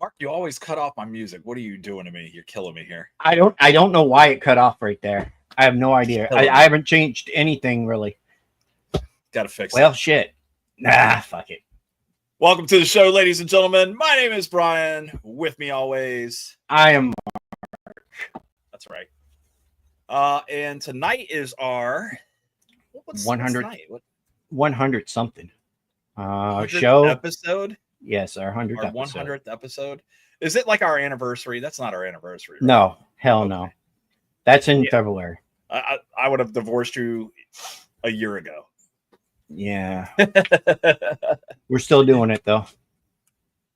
Mark, you always cut off my music. What are you doing to me? You're killing me here. I don't know why it cut off right there. I have no idea. I haven't changed anything really. Got to fix it. Well, shit. Nah, fuck it. Welcome to the show, ladies and gentlemen. My name is Brian. With me always, I am. that's right. And tonight is our what's 100 tonight? What 100 something. 100th Show episode? Yes, our 100th Our episode. 100th episode. Is it like our anniversary? That's not our anniversary. Right? No, hell no. That's in Yeah. February. I would have divorced you a year ago. Yeah. We're still doing it though.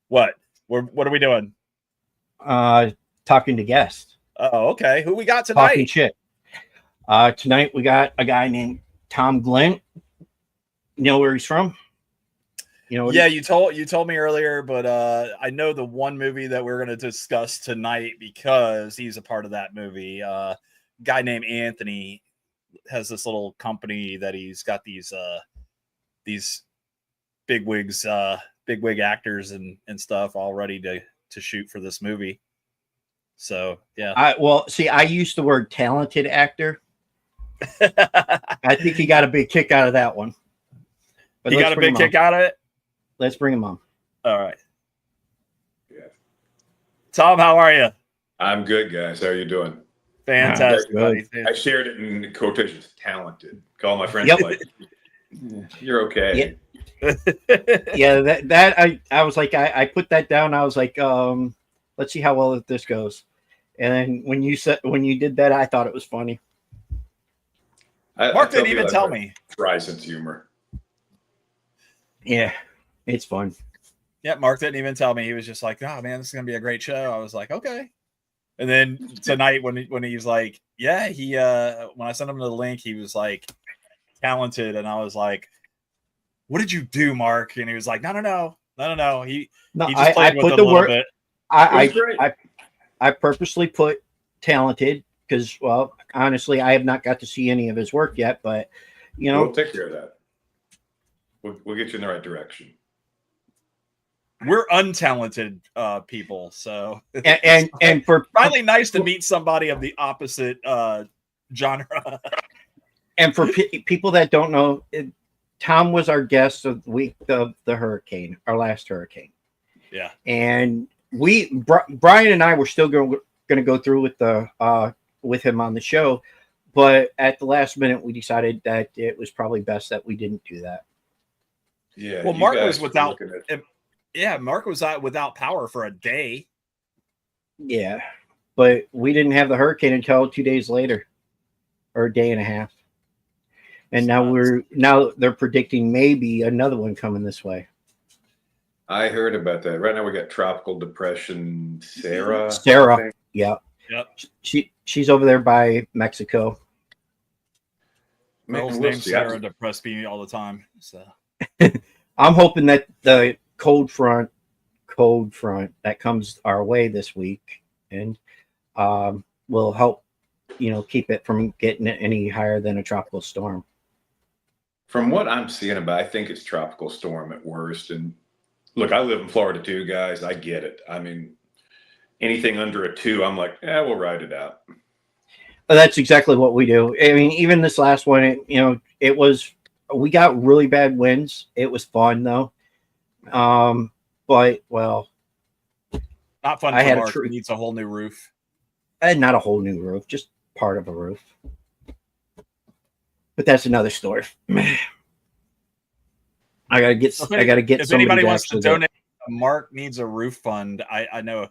What? What are we doing? Talking to guests. Oh, okay. Who we got Talking tonight? shit. Tonight we got a guy named Tom Glynn. You know where he's from? You know. Yeah, you told me earlier, but I know the one movie that we're going to discuss tonight because he's a part of that movie. Guy named Anthony has this little company that he's got these bigwig actors and stuff all ready to shoot for this movie. So yeah. I used the word talented actor. I think he got a big kick out of that one. But you got a big kick out of it? Let's bring him on. All right. Yeah. Tom, how are you? I'm good, guys. How are you doing? Fantastic. I shared it in quotations. Talented. Call my friends like, you're okay. Yeah, that I was like, I put that down. I was like, let's see how well this goes. And then when you did that, I thought it was funny. Mark didn't even tell me. Dry sense of humor. Yeah, it's fun. Yeah, Mark didn't even tell me. He was just like, "Oh man, this is gonna be a great show." I was like, "Okay." And then tonight, when he was like, "Yeah," he when I sent him the link, he was like, "Talented," and I was like, "What did you do, Mark?" And he was like, "No." He just played with it a little bit. I purposely put talented because, well, honestly, I have not got to see any of his work yet, but you know, we'll take care of that. We'll get you in the right direction. We're untalented people, so and for finally nice to meet somebody of the opposite genre. And for people that don't know, Tom was our guest of the week of the hurricane, our last hurricane. Yeah, and Brian and I were still going to go through with him on the show, but at the last minute we decided that it was probably best that we didn't do that. Yeah. Well, Mark was without. Mark was out without power for a day. Yeah, but we didn't have the hurricane until 2 days later, or a day and a half. And now they're predicting maybe another one coming this way. I heard about that. Right now we got tropical depression. Sarah. Yeah. Yep. She's over there by Mexico. Girl's named Sarah depressed me all the time. So I'm hoping that the cold front that comes our way this week and will help, keep it from getting any higher than a tropical storm. From what I'm seeing about, I think it's tropical storm at worst. And look, I live in Florida too, guys. I get it. I mean, anything under a 2, I'm like, we'll ride it out. That's exactly what we do. I mean, even this last one, we got really bad winds. It was fun though. But well, not fun. For Mark. He needs a whole new roof. And not a whole new roof, just part of a roof. But that's another story. I gotta get. If anybody wants to donate, Mark needs a roof fund. I know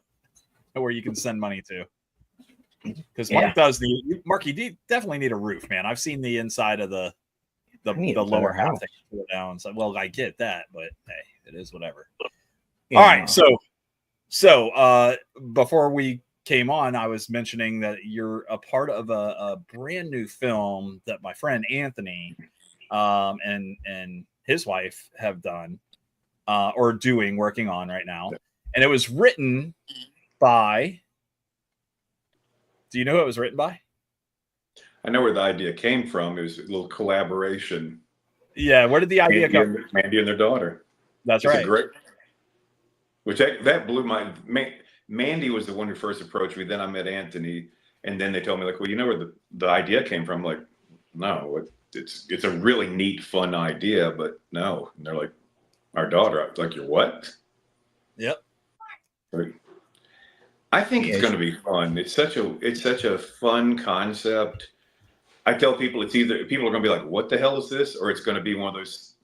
where you can send money to. Because Mark does need. Mark, you definitely need a roof, man. I've seen the inside of the lower half that you put down. So, well, I get that, but hey, it is whatever. Yeah. All right, so before we came on, I was mentioning that you're a part of a brand new film that my friend Anthony and his wife have done or working on right now, and it was written by. Do you know who it was written by? I know where the idea came from. It was a little collaboration. Yeah, where did the idea come from? Mandy and their daughter. That's right. Which that blew my. Mandy was the one who first approached me. Then I met Anthony, and then they told me like, well, you know where the idea came from? I'm like, no, it's a really neat, fun idea, but no. And they're like, our daughter. I was like, you're what? Yep. Right. I think it's going to be fun. It's such a fun concept. I tell people it's either people are going to be like, what the hell is this? Or it's going to be one of those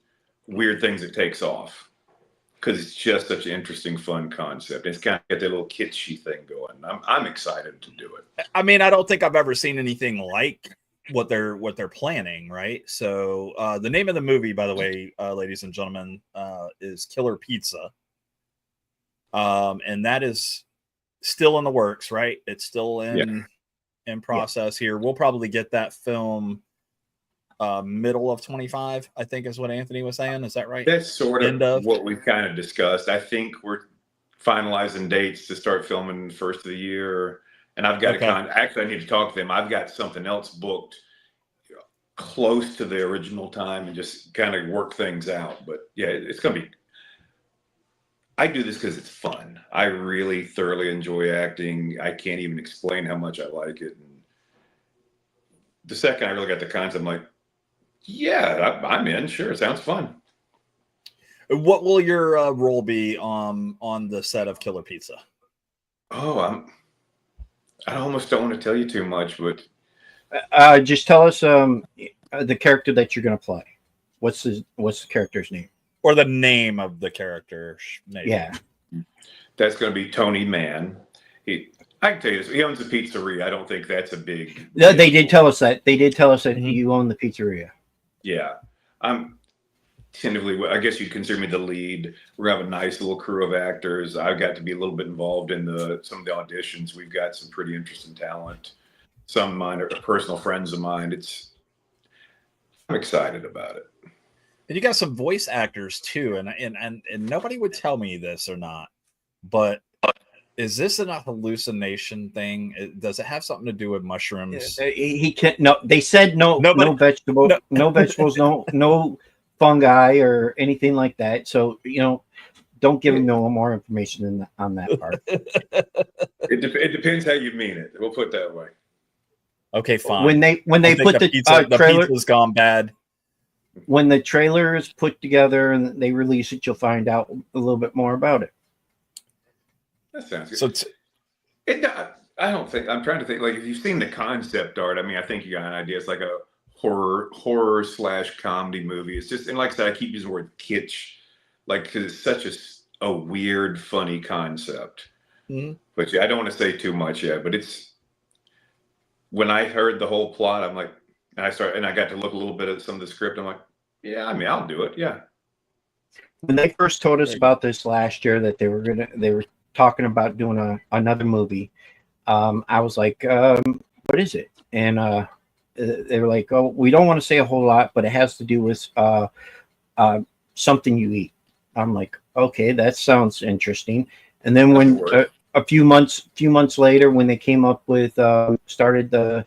weird things that takes off. Because it's just such an interesting, fun concept. It's kind of got that little kitschy thing going. I'm excited to do it. I mean, I don't think I've ever seen anything like what they're planning, right? So the name of the movie, by the way, ladies and gentlemen, is Killer Pizza. And that is still in the works, right? It's still in process here. We'll probably get that film middle of 25, I think is what Anthony was saying. Is that right? That's sort of what we've kind of discussed. I think we're finalizing dates to start filming the first of the year. And I've got actually I need to talk to them. I've got something else booked close to the original time and just kind of work things out. But yeah, it's going to be, I do this because it's fun. I really thoroughly enjoy acting. I can't even explain how much I like it. And the second I really got the concept, I'm like, yeah, I'm in. Sure, sounds fun. What will your role be on the set of Killer Pizza? Oh, I almost don't want to tell you too much, but just tell us the character that you're going to play. What's the character's name? Or the name of the character? Maybe. Yeah, that's going to be Tony Mann. I can tell you this. He owns a pizzeria. I don't think that's a big. No, they did tell us that. They did tell us that you own the pizzeria. Yeah, I'm tentatively. I guess you'd consider me the lead. We have a nice little crew of actors. I've got to be a little bit involved in some of the auditions. We've got some pretty interesting talent. Some of mine are personal friends of mine. I'm excited about it. And you got some voice actors too, and nobody would tell me this or not, but is this a hallucination thing? Does it have something to do with mushrooms? He can't. No, they said no vegetables, no vegetables, no fungi or anything like that. So don't give him no more information on that part. It depends how you mean it. We'll put it that way. Okay, fine. When they put the trailer, pizza's gone bad. When the trailer is put together and they release it, you'll find out a little bit more about it. That sounds good. So I don't think I'm trying to think. Like, if you've seen the concept art, I mean, I think you got an idea. It's like a horror/comedy movie. It's just, and like I said, I keep using the word kitsch, like, because it's such a weird, funny concept. Mm-hmm. But yeah, I don't want to say too much yet. But when I heard the whole plot, I'm like, and I got to look a little bit at some of the script. I'm like, yeah, I mean, I'll do it. Yeah. When they first told us about this last year, that they were talking about doing another movie, I was like, what is it? And they were like, oh, we don't want to say a whole lot, but it has to do with something you eat. I'm like, okay, that sounds interesting. And then when a few months later, when they came up with started the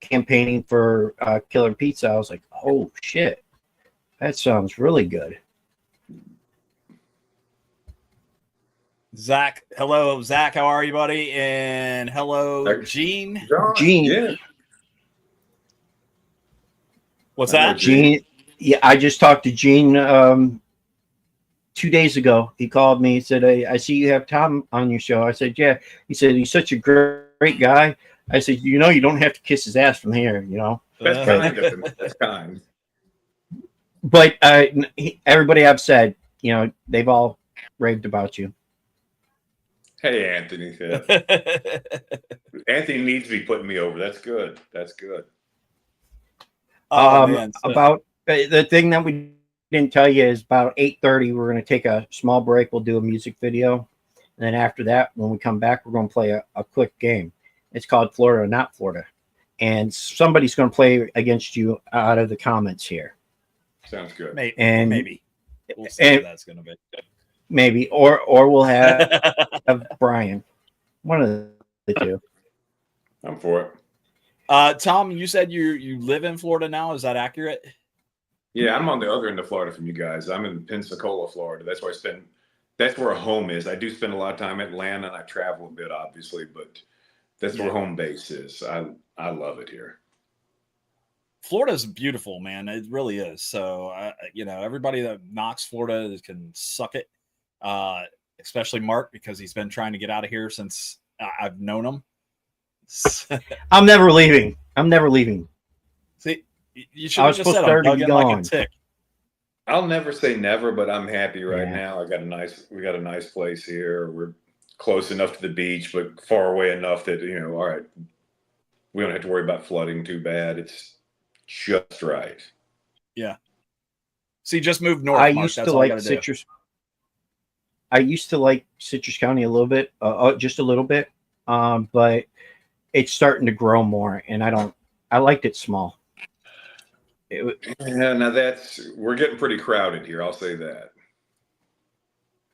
campaigning for Killer Pizza, I was like, oh shit, that sounds really good. Zach, hello, Zach. How are you, buddy? And hello, Gene. Gene, yeah. What's that? Gene. Yeah, I just talked to Gene 2 days ago. He called me. He said, I see you have Tom on your show. I said, yeah. He said, he's such a great guy. I said, you don't have to kiss his ass from here, That's kind of him. That's kind. But everybody I've said, they've all raved about you. Hey, Anthony. Anthony needs to be putting me over. That's good. That's good. About the thing that we didn't tell you is about 8:30. We're going to take a small break. We'll do a music video, and then after that, when we come back, we're going to play a quick game. It's called Florida or Not Florida, and somebody's going to play against you out of the comments here. Sounds good. Maybe. We'll see what that's going to be. Maybe, or we'll have Brian. One of the two. I'm for it. Tom, you said you live in Florida now. Is that accurate? Yeah, I'm on the other end of Florida from you guys. I'm in Pensacola, Florida. That's where I spend that's where home is. I do spend a lot of time in Atlanta, and I travel a bit, obviously, but that's where home base is. I love it here. Florida's beautiful, man. It really is. So, everybody that knocks Florida can suck it. Especially Mark, because he's been trying to get out of here since I've known him. I'm never leaving. I'm never leaving. See, you should have just said I'm dug in like a tick. I'll never say never, but I'm happy right now. We got a nice place here. We're close enough to the beach, but far away enough that, all right, we don't have to worry about flooding too bad. It's just right. Yeah. See, just moved north. I Mark. used That's to all like Citrus. I used to like Citrus County a little bit, just a little bit, but it's starting to grow more, and I liked it small. Now we're getting pretty crowded here. I'll say that.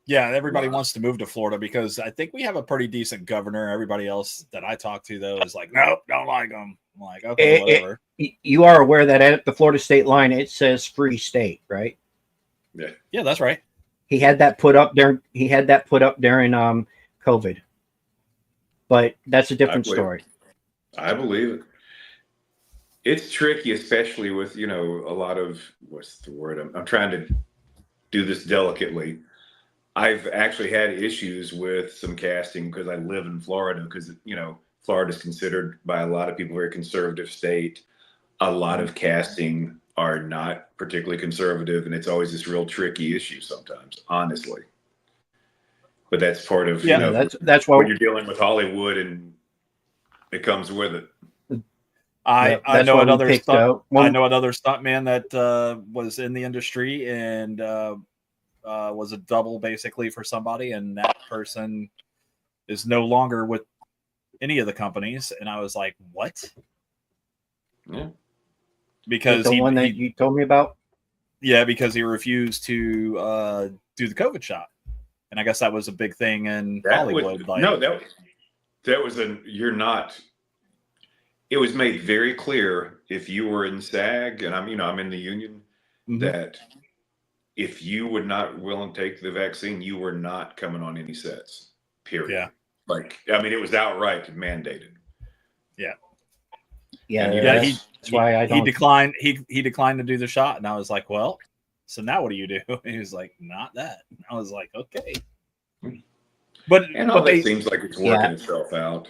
Yeah, everybody wants to move to Florida because I think we have a pretty decent governor. Everybody else that I talk to, though, is like, nope, don't like him. I'm like, okay, whatever. You are aware that at the Florida state line, it says free state, right? Yeah, that's right. He had that put up there. He had that put up during COVID, but that's a different story. I believe it. It's tricky, especially with a lot of what's the word? I'm trying to do this delicately. I've actually had issues with some casting because I live in Florida, because Florida is considered by a lot of people a very conservative state. A lot of casting are not particularly conservative, and it's always this real tricky issue sometimes, honestly. But that's part of that's why when you're dealing with Hollywood, and it comes with it. I know another stuntman that was in the industry and was a double basically for somebody, and that person is no longer with any of the companies. And I was like, what? Yeah. Because the one that you told me about? Yeah, because he refused to do the COVID shot. And I guess that was a big thing in Hollywood. It was made very clear, if you were in SAG, and I'm in the union, that if you would not willing to take the vaccine, you were not coming on any sets, period. Yeah. It was outright mandated. Yeah. Yeah. That's why he declined. He declined to do the shot. And I was like, well, so now what do you do? And he was like, not that. And I was like, okay. But it seems like it's working itself out.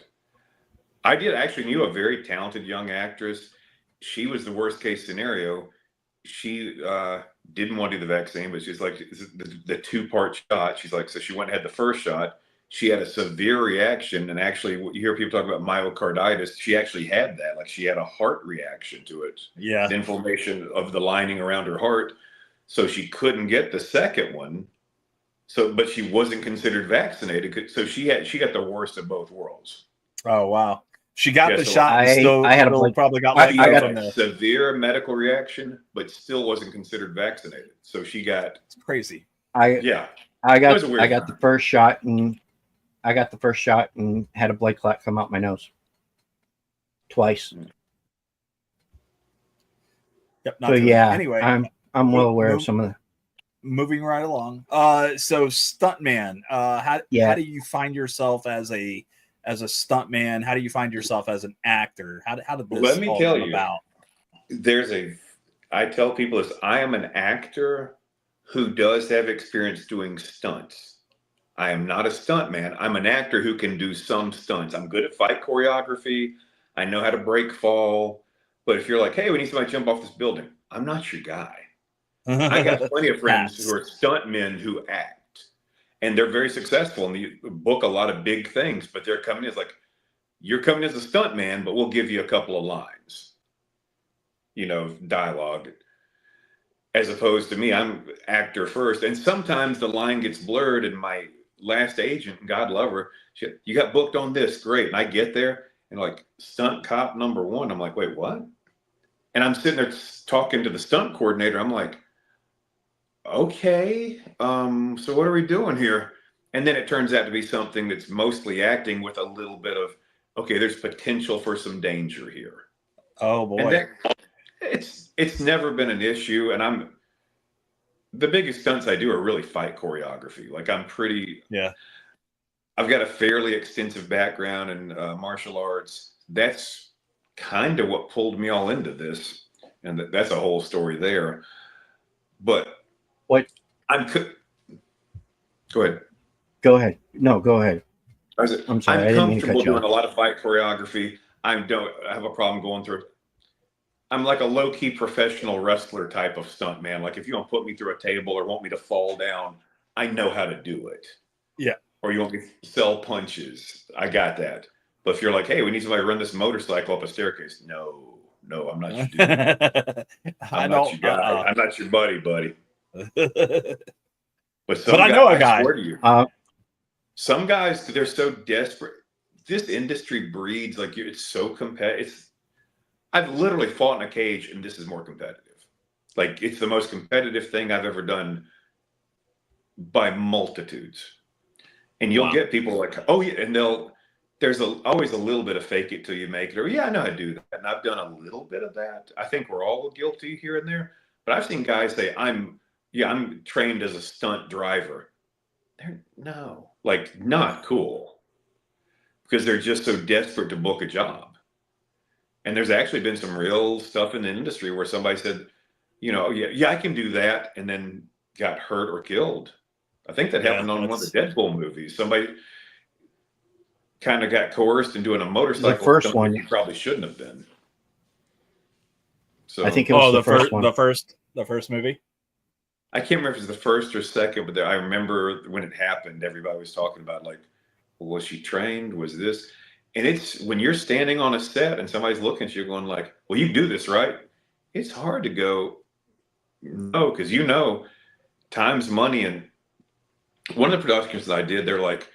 I actually knew a very talented young actress. She was the worst case scenario. She didn't want to do the vaccine, but she's like, the 2-part shot. She's like, so she went and had the first shot. She had a severe reaction. And actually, you hear people talk about myocarditis. She actually had that. Like, she had a heart reaction to it. Yeah. The inflammation of the lining around her heart. So she couldn't get the second one. But she wasn't considered vaccinated. So she got the worst of both worlds. Oh, wow. She got the shot. I had probably got a severe medical reaction, but still wasn't considered vaccinated. So she got. It's crazy. I got the first shot, and had a blood clot come out my nose twice. Yep. So yeah. Anyway, I'm well aware of some of the. Moving right along. So stuntman. How do you find yourself as a stuntman? How do you find yourself as an actor? How did this Let me all tell come you, about? I tell people this, I am an actor who does have experience doing stunts. I am not a stuntman. I'm an actor who can do some stunts. I'm good at fight choreography. I know how to break fall. But if you're like, hey, we need somebody to jump off this building, I'm not your guy. I got plenty of friends who are stuntmen who act, and they're very successful, and they book a lot of big things, but they're coming in as like, you're coming as a stuntman, but we'll give you a couple of lines, dialogue, as opposed to me, I'm actor first. And sometimes the line gets blurred, and my last agent, God love her, you got booked on this, great. And I get there and like, stunt cop number 1. I'm like, wait, what? And I'm sitting there talking to the stunt coordinator. I'm like, okay, so what are we doing here? And then it turns out to be something that's mostly acting with a little bit of, okay, there's potential for some danger here. Oh boy. And it's never been an issue. And the biggest stunts I do are really fight choreography. Like I'm pretty, Yeah. I've got a fairly extensive background in martial arts. That's kind of what pulled me all into this. And that's a whole story there. But What? Go ahead. Go ahead. No, go ahead. I'm sorry, I didn't mean to cut comfortable you doing a off. lot of fight choreography. I have a problem going through. I'm like a low-key professional wrestler type of stunt man. Like if you want to put me through a table or want me to fall down, I know how to do it. Yeah. Or you want me to sell punches, I got that. But if you're like, hey, we need somebody to run this motorcycle up a staircase, no, I'm not your dude. I'm not your guy. I'm not your buddy. But I know a guy. I swear to you, some guys, they're so desperate. This industry breeds like it's so competitive. I've literally fought in a cage, and this is more competitive. Like it's the most competitive thing I've ever done by multitudes. And you'll get people like, oh yeah, and there's always a little bit of fake it till you make it, or yeah, I know how to do that, and I've done a little bit of that. I think we're all guilty here and there, but I've seen guys say, I'm trained as a stunt driver. They're not cool because they're just so desperate to book a job. And there's actually been some real stuff in the industry where somebody said, I can do that, and then got hurt or killed. I think that happened on one of the Deadpool movies. Somebody kind of got coerced into doing a motorcycle. The first one, he probably shouldn't have been. So I think it was the first one. The first movie. I can't remember if it was the first or second, but I remember when it happened, everybody was talking about like, well, was she trained? Was this? And it's when you're standing on a set and somebody's looking at you going like, well, you do this, right? It's hard to go, no, because time's money. And one of the productions that I did, they're like,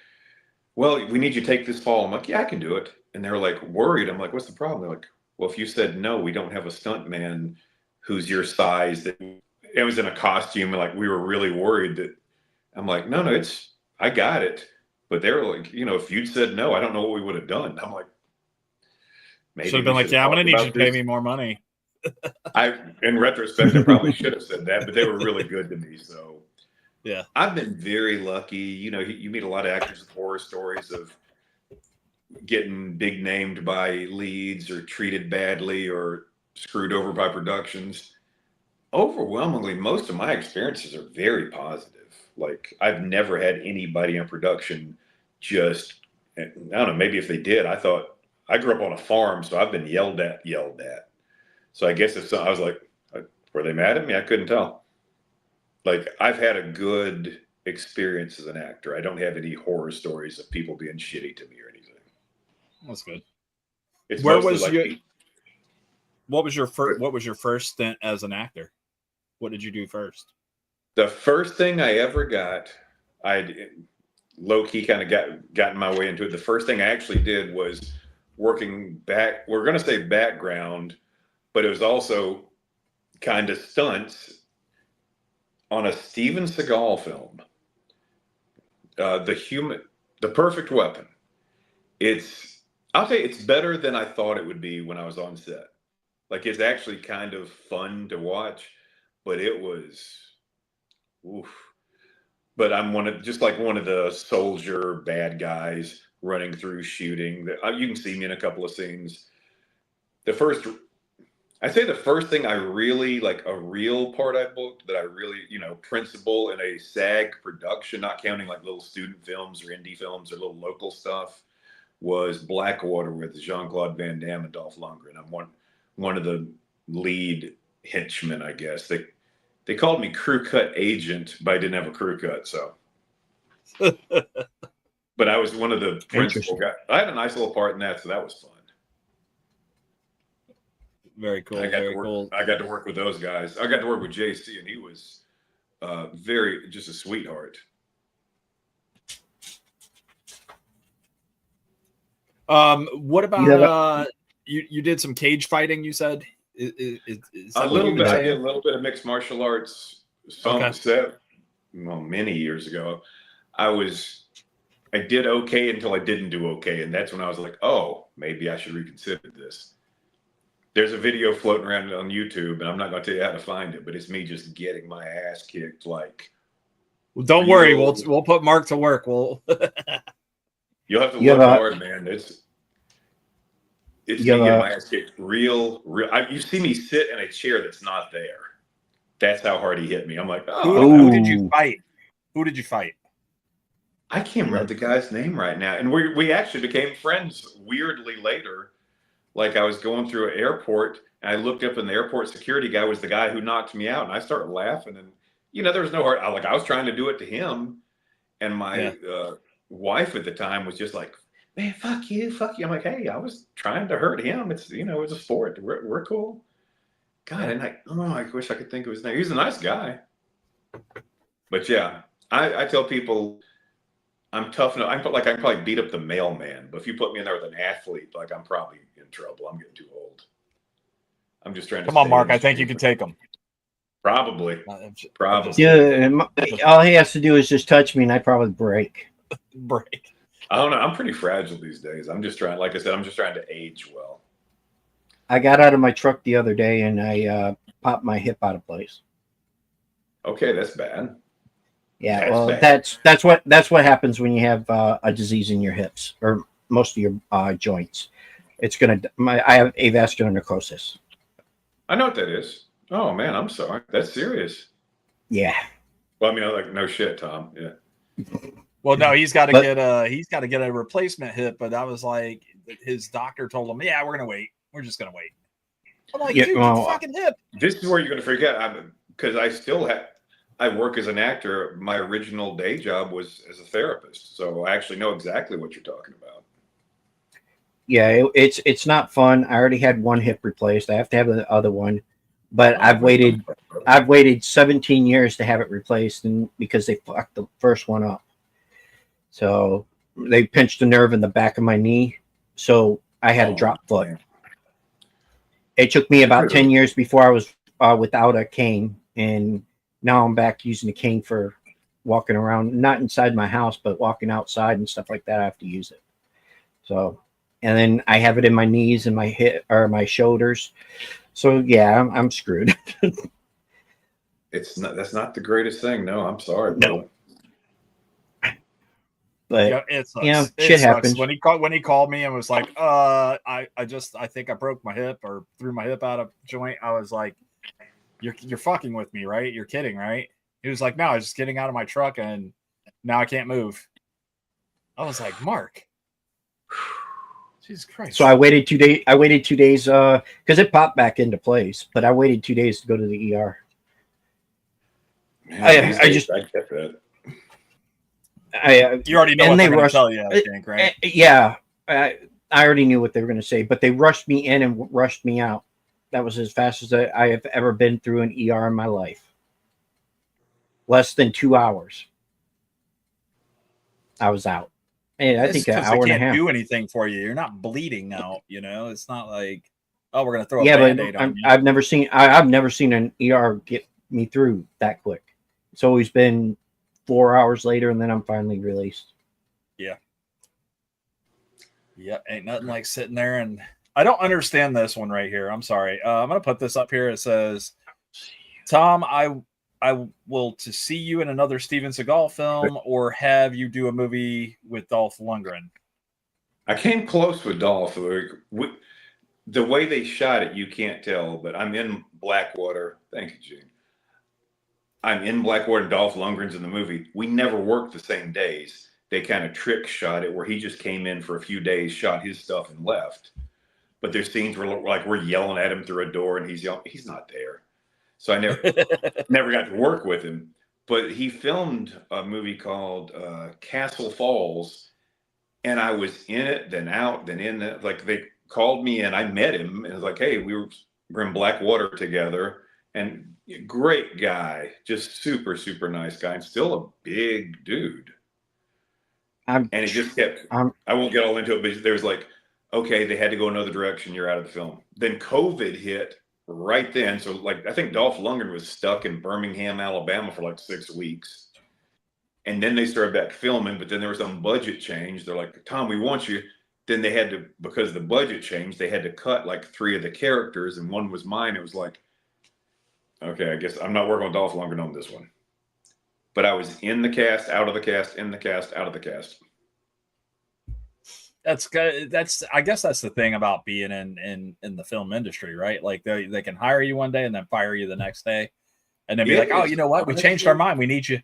well, we need you to take this fall. I'm like, yeah, I can do it. And they're like worried. I'm like, what's the problem? They're like, well, if you said no, we don't have a stunt man who's your size. That it was in a costume, and like we were really worried that. I'm like, no, I got it. But they were like, if you'd said no, I don't know what we would have done. I'm like, maybe should have been like, yeah, I'm going to need you to pay me more money. In retrospect, I probably should have said that, but they were really good to me. So yeah, I've been very lucky. You meet a lot of actors with horror stories of getting big named by leads or treated badly or screwed over by productions. Overwhelmingly, most of my experiences are very positive. Like I've never had anybody in production I don't know, maybe if they did, I grew up on a farm, so I've been yelled at. So I guess I was like, were they mad at me? I couldn't tell. Like I've had a good experience as an actor. I don't have any horror stories of people being shitty to me or anything. That's good. What was your first stint as an actor? What did you do first? The first thing I ever got, I low-key kind of gotten my way into it. The first thing I actually did was working back, we're going to say background, but it was also kind of stunts on a Steven Seagal film. The Perfect Weapon. I'll say it's better than I thought it would be when I was on set. Like it's actually kind of fun to watch, but it was, oof. But I'm one of the soldier bad guys running through shooting. You can see me in a couple of scenes. I'd say the first thing I really like, a real part I booked that I really, principal in a SAG production, not counting like little student films or indie films or little local stuff, was Blackwater with Jean-Claude Van Damme and Dolph Lundgren. I'm one of the lead henchmen, I guess. They called me crew cut agent, but I didn't have a crew cut, so. But I was one of the principal guys. I had a nice little part in that, so that was fun. Very cool. Cool. I got to work with those guys. I got to work with JC, and he was just a sweetheart. What about you did some cage fighting, you said? Is a little bit. I did a little bit of mixed martial arts. Many years ago. I did okay until I didn't do okay, and that's when I was like, oh, maybe I should reconsider this. There's a video floating around on YouTube, and I'm not going to tell you how to find it, but it's me just getting my ass kicked. Like, well, don't worry, we'll put Mark to work. You'll have to look hard, man. It's me getting my ass kicked real. You see me sit in a chair that's not there. That's how hard he hit me. I'm like, oh. Who did you fight? Who did you fight? I can't remember the guy's name right now. And we actually became friends weirdly later. Like, I was going through an airport, and I looked up, and the airport security guy was the guy who knocked me out. And I started laughing. And, there was no hard. I was trying to do it to him. And my wife at the time was just like, man, fuck you. I'm like, hey, I was trying to hurt him. It's, it's a sport. We're cool. God, and I wish I could think of his name. He's a nice guy. But yeah, I tell people I'm tough enough. I can probably beat up the mailman, but if you put me in there with an athlete, like, I'm probably in trouble. I'm getting too old. I'm just trying to. Come on, Mark. I think you can take him. Probably. Yeah, all he has to do is just touch me, and I probably break. I don't know. I'm pretty fragile these days. I'm just trying. Like I said, I'm just trying to age well. I got out of my truck the other day, and I popped my hip out of place. Okay, that's bad. Yeah, that's what happens when you have a disease in your hips or most of your joints. It's I have avascular necrosis. I know what that is. Oh man, I'm sorry. That's serious. Yeah. Well, I mean, no shit, Tom. Yeah. Well, no, he's got to get a replacement hip. But I was like, his doctor told him, yeah, we're gonna wait. We're just gonna wait. I'm like, dude, fucking hip. This is where you're gonna forget. Because I work as an actor. My original day job was as a therapist, so I actually know exactly what you're talking about. Yeah, it's not fun. I already had one hip replaced. I have to have the other one, but I've waited 17 years to have it replaced, and because they fucked the first one up. So they pinched a nerve in the back of my knee, so I had a drop foot. Man. It took me about 10 years before I was without a cane, and now I'm back using a cane for walking around, not inside my house, but walking outside and stuff like that. I have to use it. So, and then I have it in my knees and my hip or my shoulders. So yeah, I'm screwed. That's not the greatest thing. No, I'm sorry. No. But yeah, it sucks. Shit happens. When he called me and was like, I think I broke my hip or threw my hip out of joint. I was like, You're fucking with me, right? You're kidding, right? He was like, no, I was just getting out of my truck and now I can't move. I was like, Mark, Jesus Christ. So I waited 2 days. I waited 2 days because it popped back into place, but I waited 2 days to go to the ER. Man, I get that. You already know what they're going to tell you, I think, right? Yeah, I already knew what they were going to say, but they rushed me in and rushed me out. That was as fast as I have ever been through an ER in my life. Less than 2 hours. I was out. And I think an hour and a half. They can't do anything for you. You're not bleeding out, It's not like, oh, we're going to throw a Band-Aid on you. I've never seen an ER get me through that quick. It's always been 4 hours later, and then I'm finally released. Yeah. Yep. Ain't nothing like sitting there and I don't understand this one right here. I'm sorry. I'm going to put this up here. It says, Tom, I will to see you in another Steven Seagal film or have you do a movie with Dolph Lundgren. I came close with Dolph. The way they shot it, you can't tell, but I'm in Blackwater. Thank you, Gene. I'm in Blackwater and Dolph Lundgren's in the movie. We never worked the same days. They kind of trick shot it where he just came in for a few days, shot his stuff and left. But there's scenes where like we're yelling at him through a door and he's yelling, he's not there. So I never got to work with him. But he filmed a movie called Castle Falls, and I was in it, then out, then in it. Like they called me and I met him and it was like, hey, we're in Blackwater together. And great guy, just super, super nice guy, and still a big dude. And he just kept, I won't get all into it, but there was like, okay, they had to go another direction. You're out of the film. Then COVID hit right then. So like, I think Dolph Lundgren was stuck in Birmingham, Alabama for like 6 weeks. And then they started back filming, but then there was some budget change. They're like, Tom, we want you. then they had to, because the budget changed, they had to cut like 3 of the characters, and one was mine. It was like, okay, I guess I'm not working with Dolph Lundgren on this one. But I was in the cast, out of the cast, in the cast, out of the cast. That's good. I guess that's the thing about being in the film industry, right? Like they can hire you one day and then fire you the next day, and then be like, oh, you know what? We changed our mind. We need you.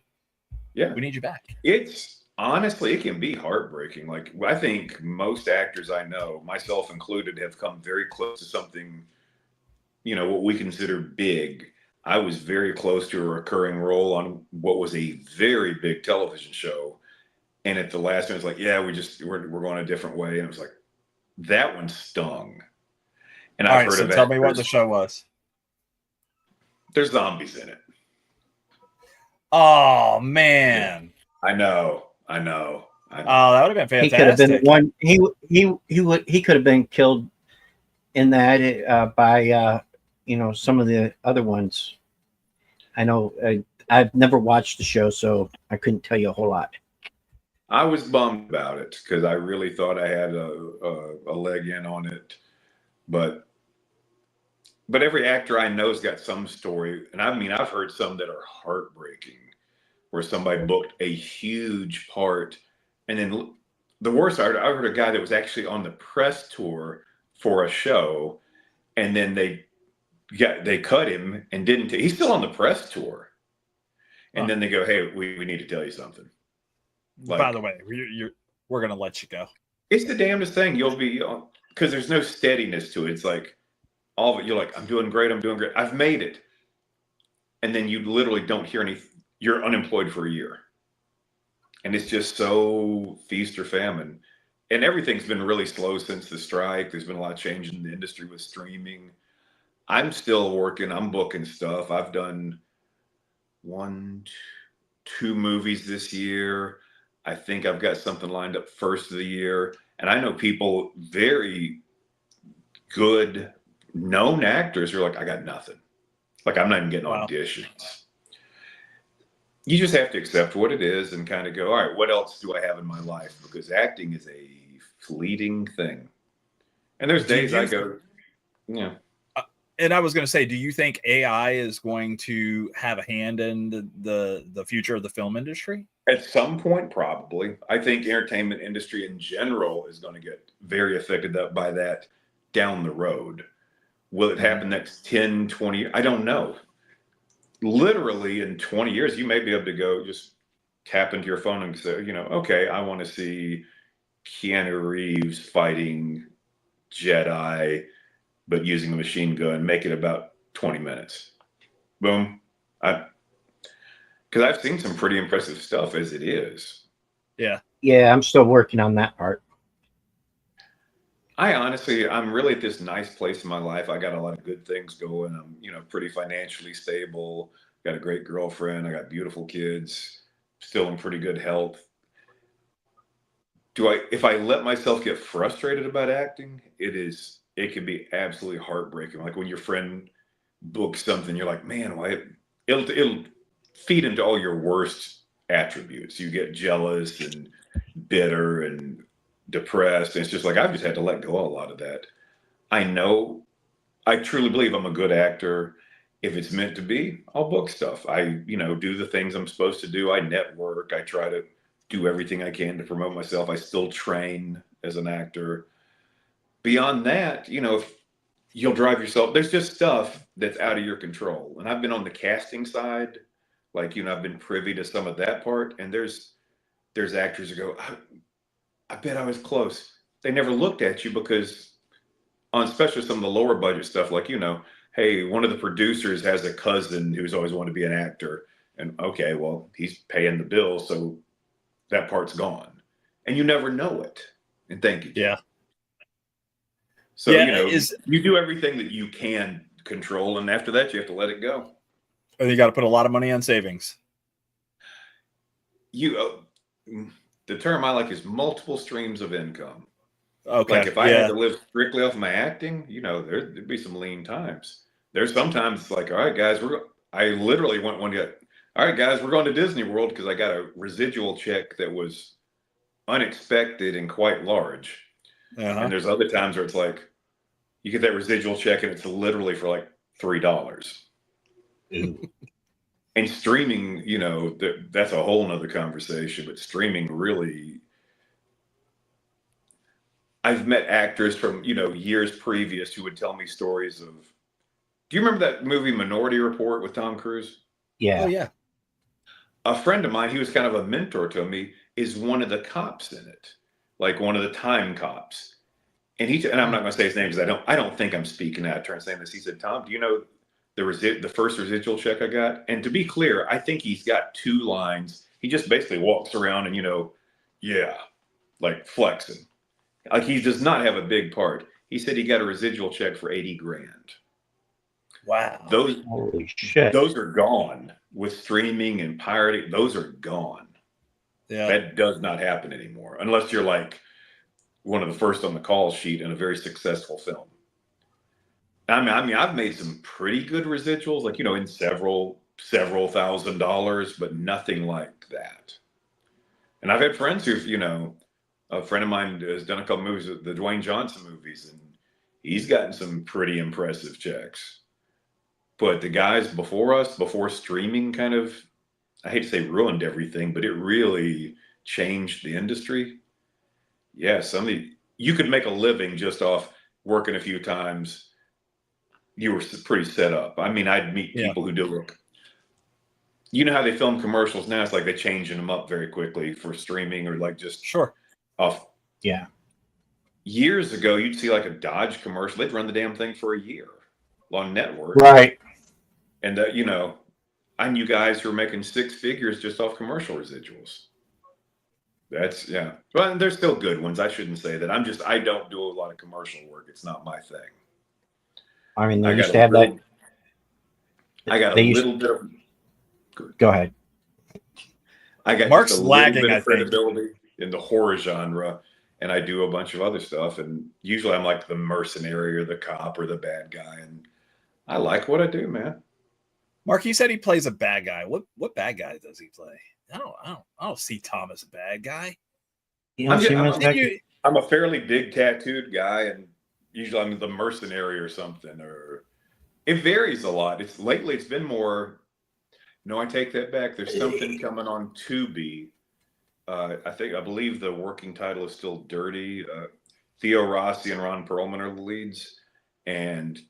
Yeah, we need you back. It's honestly, it can be heartbreaking. Like, I think most actors I know, myself included, have come very close to something, what we consider big. I was very close to a recurring role on what was a very big television show. And at the last minute, it's like, yeah, we're going a different way. And it was like, that one stung. And I've heard of it. Tell me what the show was. There's zombies in it. Oh man. I know. Oh, that would have been fantastic. He could have been one. He could have been killed in that by some of the other ones. I know. I've never watched the show, so I couldn't tell you a whole lot. I was bummed about it because I really thought I had a leg in on it, but every actor I know's got some story, and I mean, I've heard some that are heartbreaking, where somebody booked a huge part, and then the worst, I heard a guy that was actually on the press tour for a show, and then they cut him and didn't. He's still on the press tour, and then they go, "Hey, we need to tell you something." Like, by the way, we're gonna let you go. It's the damnedest thing. You'll be, because there's no steadiness to it. It's like all of it. You're like, I'm doing great. I've made it, and then you literally don't hear anything. You're unemployed for a year, and it's just so feast or famine. And everything's been really slow since the strike. There's been a lot of change in the industry with streaming. I'm still working. I'm booking stuff. I've done 1, 2 movies this year. I think I've got something lined up first of the year. And I know people, very good, known actors, are like, I got nothing. Like, I'm not even getting auditions. You just have to accept what it is and kind of go, all right, what else do I have in my life? Because acting is a fleeting thing. And there's days I go, yeah. And I was going to say, do you think AI is going to have a hand in the future of the film industry? At some point, probably. I think entertainment industry in general is going to get very affected by that down the road. Will it happen next 10, 20? I don't know. Literally in 20 years, you may be able to go just tap into your phone and say, okay, I want to see Keanu Reeves fighting Jedi, but using a machine gun, make it about 20 minutes. Boom. Because I've seen some pretty impressive stuff as it is. Yeah. Yeah, I'm still working on that part. I'm really at this nice place in my life. I got a lot of good things going. I'm, pretty financially stable. Got a great girlfriend. I got beautiful kids. Still in pretty good health. If I let myself get frustrated about acting, it can be absolutely heartbreaking. Like when your friend books something, you're like, man, why? It'll feed into all your worst attributes. You get jealous and bitter and depressed. And it's just like, I've just had to let go of a lot of that. I truly believe I'm a good actor. If it's meant to be, I'll book stuff. I, do the things I'm supposed to do. I network. I try to do everything I can to promote myself. I still train as an actor. Beyond that, if you'll drive yourself, there's just stuff that's out of your control. And I've been on the casting side, like, I've been privy to some of that part. And there's actors who go, I bet I was close. They never looked at you because on especially some of the lower budget stuff, like, hey, one of the producers has a cousin who's always wanted to be an actor. And okay, well, he's paying the bill, so that part's gone. And you never know it. And thank you. Yeah. So, you do everything that you can control. And after that, you have to let it go. And you got to put a lot of money on savings. The term I like is multiple streams of income. Okay. Like if I had to live strictly off my acting, there'd be some lean times. There's sometimes it's like, all right, guys, I literally went one day, all right, guys, we're going to Disney World because I got a residual check that was unexpected and quite large. And there's other times where it's like you get that residual check and it's literally for like $3. And streaming, you know, that's a whole nother conversation, but streaming really, I've met actors from, you know, years previous who would tell me stories of, do you remember that movie Minority Report with Tom Cruise? Yeah. Oh, yeah. A friend of mine, he was kind of a mentor to me, is one of the cops in it, like one of the time cops. And and I'm not going to say his name because I don't think I'm speaking out of turn saying this. He said, Tom, do you know the first residual check I got? And to be clear, I think he's got 2 lines. He just basically walks around and, you know, yeah, like flexing. Like he does not have a big part. He said he got a residual check for 80 grand. Wow. Holy shit. Those are gone with streaming and pirating. Those are gone. Yeah. That does not happen anymore unless you're like one of the first on the call sheet in a very successful film. I mean, I've made some pretty good residuals, like, you know, in several $1,000s, but nothing like that. And I've had friends who've, you know, a friend of mine has done a couple movies, the Dwayne Johnson movies, and he's gotten some pretty impressive checks. But the guys before us, before streaming kind of, I hate to say ruined everything, but it really changed the industry. Yeah, you could make a living just off working a few times. You were pretty set up. I mean, I'd meet people who do look. You know how they film commercials now? It's like they're changing them up very quickly for streaming or like just off. Yeah. Years ago, you'd see like a Dodge commercial. They'd run the damn thing for a year on network. Right. And, you know, I knew guys who were making 6 figures just off commercial residuals. That's, yeah. Well, there's still good ones. I shouldn't say that. I don't do a lot of commercial work. It's not my thing. I mean, they used to have that. I got a little bit of. Go ahead. I got Mark's just a lagging, little bit I of credibility in the horror genre, and I do a bunch of other stuff. And usually I'm like the mercenary or the cop or the bad guy. And I like what I do, man. Mark, you said he plays a bad guy. What bad guy does he play? I don't see Tom as a bad guy. I'm a fairly big tattooed guy, and usually I'm the mercenary or something. Or it varies a lot. Lately it's been more. No, I take that back. There's something coming on Tubi. I believe the working title is still Dirty. Theo Rossi and Ron Perlman are the leads, and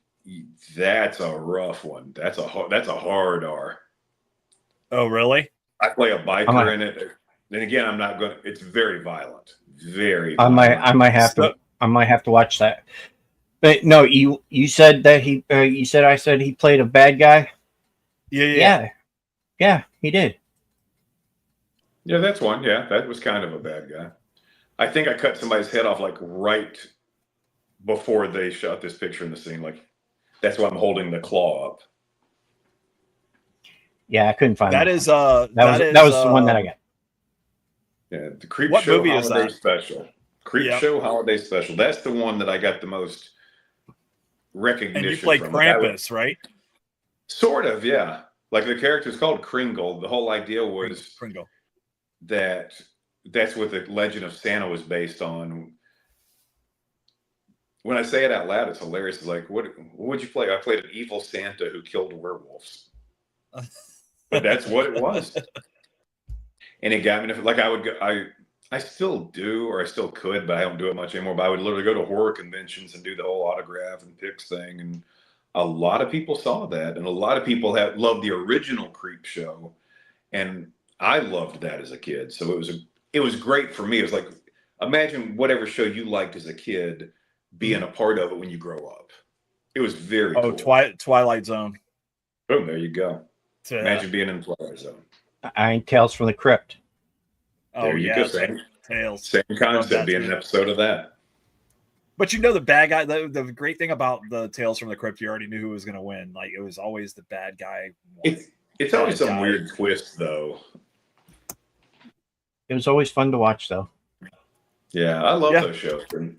that's a rough one. That's a hard R. Oh, really? I play a biker in it. Then again, I'm not going to. It's very violent. Very. Violent. I might have to watch that. But no, you said that I said he played a bad guy. Yeah, he did. Yeah, that's one. Yeah, that was kind of a bad guy. I think I cut somebody's head off like right before they shot this picture in the scene. Like that's why I'm holding the claw up. Yeah, I couldn't find that. That was the one that I got. Yeah, the Creep Show Holiday Special. Creep Show Holiday Special. That's the one that I got the most recognition. And you play Krampus, right? Sort of, yeah. Like the character's called Kringle. The whole idea was Kringle. That's what the Legend of Santa was based on. When I say it out loud, it's hilarious. It's like, what would you play? I played an evil Santa who killed werewolves. But that's what it was. And it got me like I still do, or I still could, but I don't do it much anymore. But I would literally go to horror conventions and do the whole autograph and pics thing. And a lot of people saw that. And a lot of people loved the original Creep Show. And I loved that as a kid. So it was great for me. It was like, imagine whatever show you liked as a kid being a part of it when you grow up. It was very cool. Twilight Zone. Boom, there you go. Imagine being in Twilight Zone. I ain't Tales from the Crypt. There you go. Tales. Same concept, being an episode of that. But you know the bad guy. The great thing about the Tales from the Crypt, you already knew who was going to win. Like it was always the bad guy. It's always some weird twist, though. It was always fun to watch, though. Yeah, I love those shows. And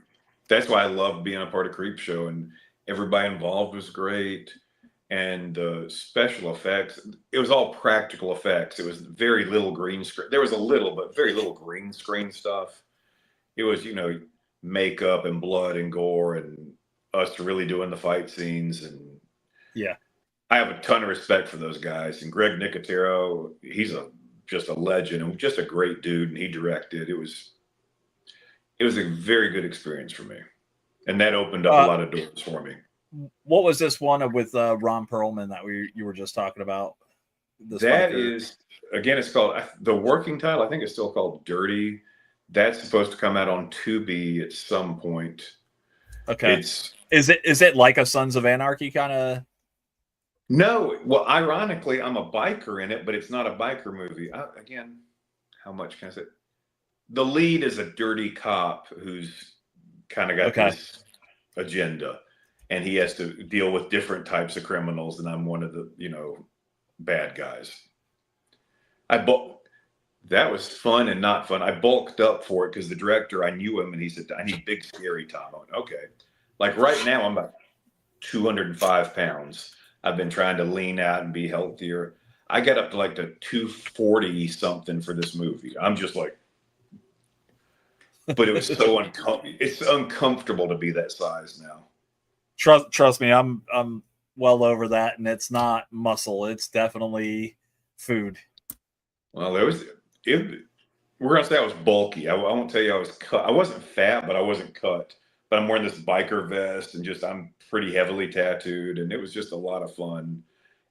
that's why I love being a part of Creep Show, and everybody involved was great. And special effects, it was all practical effects. It was very little green screen. There was a little, but very little green screen stuff. It was, makeup and blood and gore and us really doing the fight scenes. And yeah, I have a ton of respect for those guys. And Greg Nicotero, he's just a legend and just a great dude. And he directed. It was a very good experience for me. And that opened up a lot of doors for me. What was this one with Ron Perlman that you were just talking about? That is, again, it's called, the working title, I think it's still called Dirty. That's supposed to come out on Tubi at some point. Okay. Is it like a Sons of Anarchy kind of? No. Well, ironically, I'm a biker in it, but it's not a biker movie. Again, how much can I say? The lead is a dirty cop who's kind of got this agenda, and he has to deal with different types of criminals, and I'm one of the, bad guys. That was fun and not fun. I bulked up for it because the director, I knew him, and he said, I need big, scary Tom. I went, okay. Like right now, I'm about 205 pounds. I've been trying to lean out and be healthier. I got up to like the 240 something for this movie. I'm just like, but it was so uncomfortable. It's uncomfortable to be that size now. Trust me, I'm well over that, and it's not muscle. It's definitely food. Well, we're gonna say I was bulky. I won't tell you I was cut. I wasn't fat, but I wasn't cut. But I'm wearing this biker vest, and I'm pretty heavily tattooed, and it was just a lot of fun.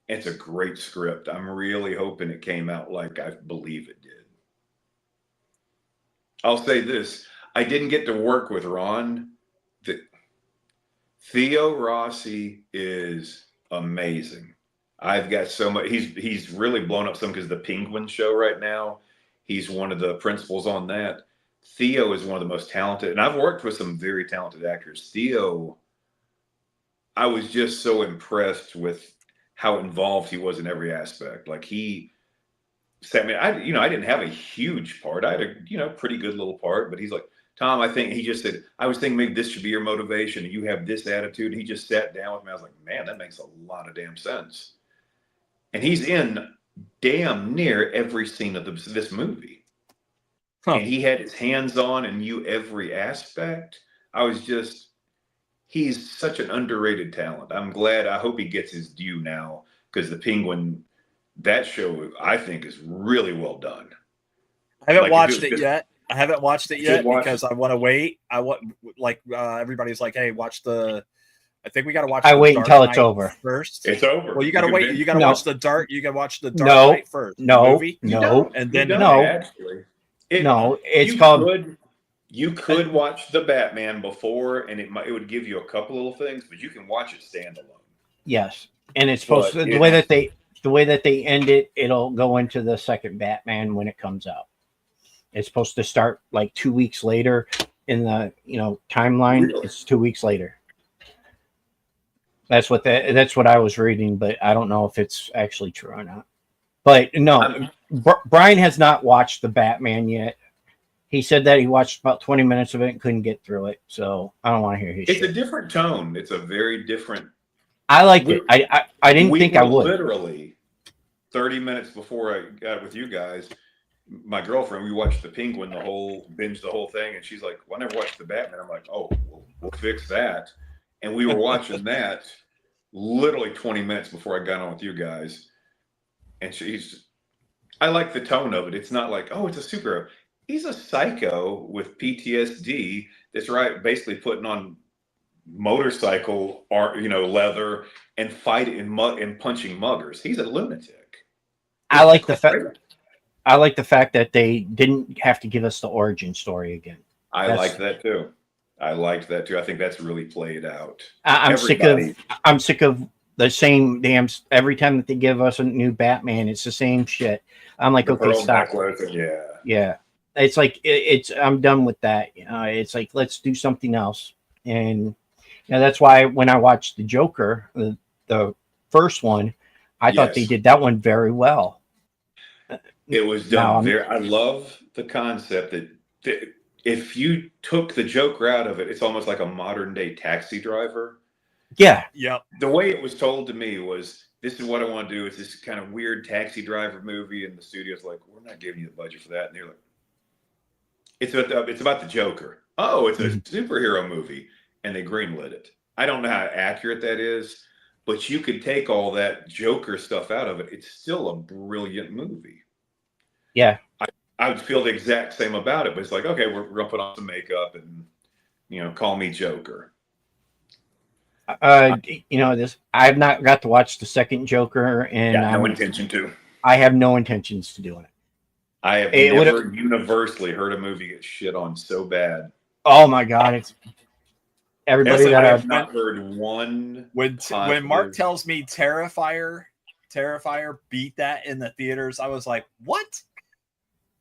It's a great script. I'm really hoping it came out like I believe it did. I'll say this: I didn't get to work with Ron. Theo Rossi is amazing. I've got so much. He's really blown up some because the Penguin show right now. He's one of the principals on that. Theo is one of the most talented, and I've worked with some very talented actors. Theo, I was just so impressed with how involved he was in every aspect. Like he sat me. I didn't have a huge part. I had a pretty good little part, but he's like, Tom, I think he just said, I was thinking maybe this should be your motivation. And you have this attitude. And he just sat down with me. I was like, man, that makes a lot of damn sense. And he's in damn near every scene of this movie. Huh. And he had his hands on and knew every aspect. He's such an underrated talent. I hope he gets his due now, because the Penguin, that show, I think, is really well done. I haven't watched it yet. I haven't watched it yet because I want to wait. I want everybody's like, hey, watch the. I think we got to watch. I wait until it's over first. It's over. Well, you got to wait. You got to watch the Dark. You got to watch the Dark Knight first. Movie. Actually, it's called. You could watch the Batman before, and it would give you a couple little things, but you can watch it standalone. Yes, and it's supposed to the way that they end it. It'll go into the second Batman when it comes out. It's supposed to start like 2 weeks later in the timeline. Really? It's 2 weeks later. That's what I was reading, but I don't know if it's actually true or not. But no, Brian has not watched the Batman yet. He said that he watched about 20 minutes of it and couldn't get through it. So I don't want to hear his shit. It's a different tone. It's a very different. I liked it. I didn't think I would. Literally 30 minutes before I got with you guys, my girlfriend, we watched the Penguin, the whole thing, and she's like, well, I never watched the Batman. I'm like, oh, we'll fix that. And we were watching that literally 20 minutes before I got on with you guys. And I like the tone of it. It's not like, oh, it's a superhero. He's a psycho with PTSD that's basically putting on motorcycle leather and fighting and punching muggers. He's a lunatic. I like the fact that they didn't have to give us the origin story again. I like that too. I think that's really played out. I'm sick of the same damn. Every time that they give us a new Batman, it's the same shit. I'm like, okay, stop. Yeah. It's like I'm done with that. It's like, let's do something else. And that's why when I watched the Joker, the first one, I thought they did that one very well. It was done I love the concept that if you took the Joker out of it, it's almost like a modern day Taxi Driver. Yeah. Yeah. The way it was told to me was, this is what I want to do. It's this kind of weird Taxi Driver movie. And the studio's like, we're not giving you the budget for that. And they're like, it's about the Joker. oh, it's a superhero movie, and they greenlit it. I don't know how accurate that is, but you could take all that Joker stuff out of it. It's still a brilliant movie. Yeah. I would feel the exact same about it, but it's like, okay, we're going to put on some makeup and, call me Joker. This I've not got to watch the second Joker, and no intention to. I have no intentions to doing it. I have never universally heard a movie get shit on so bad. Oh my god, it's everybody that I have not heard one. When Mark tells me Terrifier beat that in the theaters, I was like, what?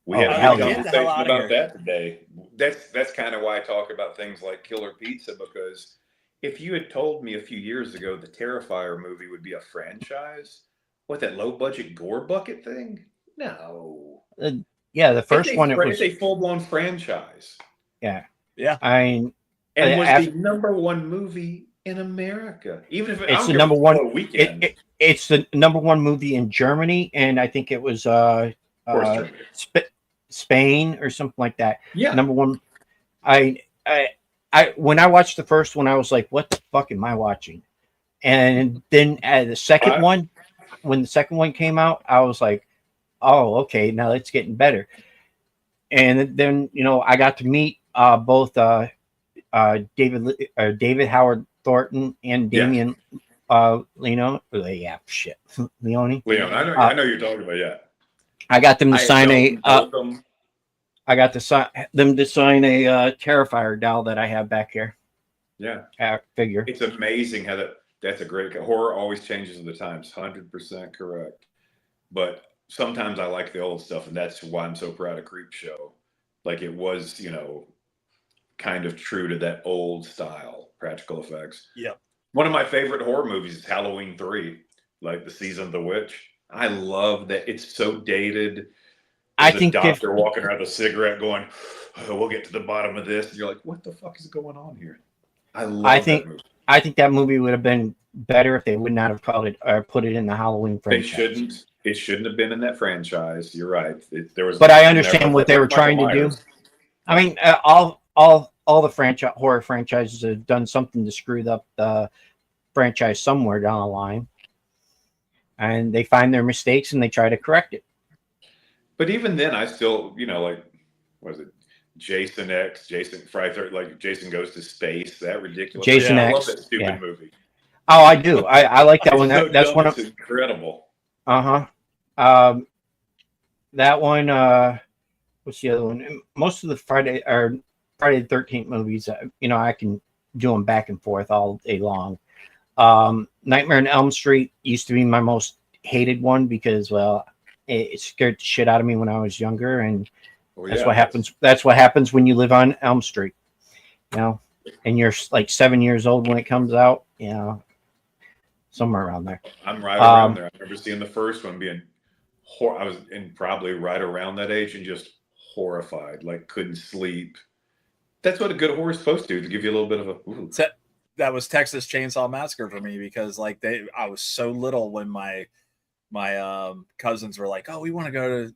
We had a conversation about that today. That's kind of why I talk about things like Killer Pizza, because if you had told me a few years ago the Terrifier movie would be a franchise, what, that low budget gore bucket thing? No. The first one, it was a full blown franchise. Yeah. And was the number one movie in America, even if it's the number one weekend. It's the number one movie in Germany, and I think it was Spain or something like that. Yeah, number one. I when I watched the first one, I was like, "What the fuck am I watching?" And then the second one, when the second one came out, I was like, "Oh, okay, now it's getting better." And then I got to meet both David Howard Thornton and Damien Leone. Leone. I know you're talking about. Yeah, I got them to sign I got them to sign a Terrifier doll that I have back here. Yeah, figure. It's amazing how that's a great horror. Always changes with the times. 100% correct. But sometimes I like the old stuff, and that's why I'm so proud of Creepshow. Like, it was, kind of true to that old style practical effects. Yeah. One of my favorite horror movies is Halloween 3, like the Season of the Witch. I love that. It's so dated. I think doctor walking around with a cigarette going, oh, we'll get to the bottom of this. And you're like, what the fuck is going on here? I think that movie. I think that movie would have been better if they would not have called it or put it in the Halloween franchise. It shouldn't have been in that franchise. You're right. But I understand what they were trying to do. I mean, all the horror franchises have done something to screw up the franchise somewhere down the line, and they find their mistakes and they try to correct it. But even then, I still, like, what was it? Jason X, Jason Freitag, like Jason Goes to Space. That ridiculous. Jason X. I love that stupid movie. Oh, I do. I like that one. That's one of incredible. That one. What's the other one? Most of the Friday the 13th movies, I can do them back and forth all day long. Nightmare on Elm Street used to be my most hated one because, well, it scared the shit out of me when I was younger, and that's what happens. That's what happens when you live on Elm Street, and you're like 7 years old when it comes out, somewhere around there. I'm right around there. I remember seeing the first one being, I was in probably right around that age and just horrified, like couldn't sleep. That's what a good horror is supposed to do, to give you a little bit of a. Ooh. That was Texas Chainsaw Massacre for me, because I was so little when my cousins were like, oh, we want to go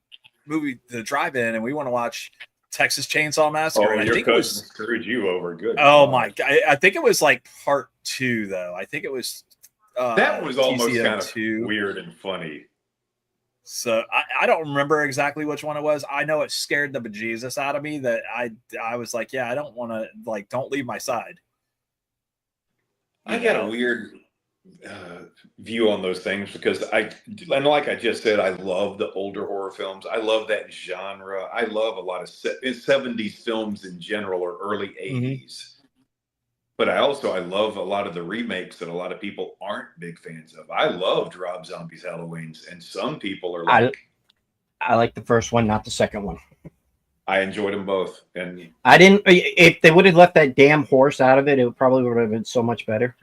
to the drive-in and we want to watch Texas Chainsaw Massacre. Oh, and your cousin screwed you over. Good. Oh my God. I think it was like part 2 though. I think it was that was almost TCM kind of 2. Weird and funny. So I don't remember exactly which one it was. I know it scared the bejesus out of me that I was like, yeah, I don't want to, like, don't leave my side. I got a weird view on those things because and like I just said, I love the older horror films. I love that genre. I love a lot of 70s films in general, or early 80s. Mm-hmm. But I love a lot of the remakes that a lot of people aren't big fans of. I loved Rob Zombie's Halloween's, and some people are like, I like the first one, not the second one. I enjoyed them both, and I didn't. If they would have left that damn horse out of it, it probably would have been so much better.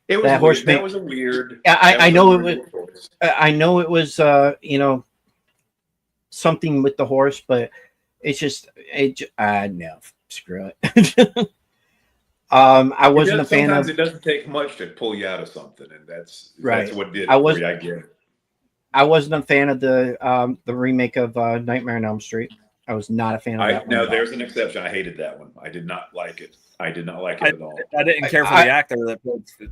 It was weird. That was a weird. I know it was. I know it was. Something with the horse, but it's just. No, screw it. I wasn't a fan of. Sometimes it doesn't take much to pull you out of something, and that's what did. I get it. I wasn't a fan of the remake of Nightmare on Elm Street. I was not a fan of that one. No, at all. there's an exception. I hated that one. I did not like it. I did not like it at all. I didn't care for the actor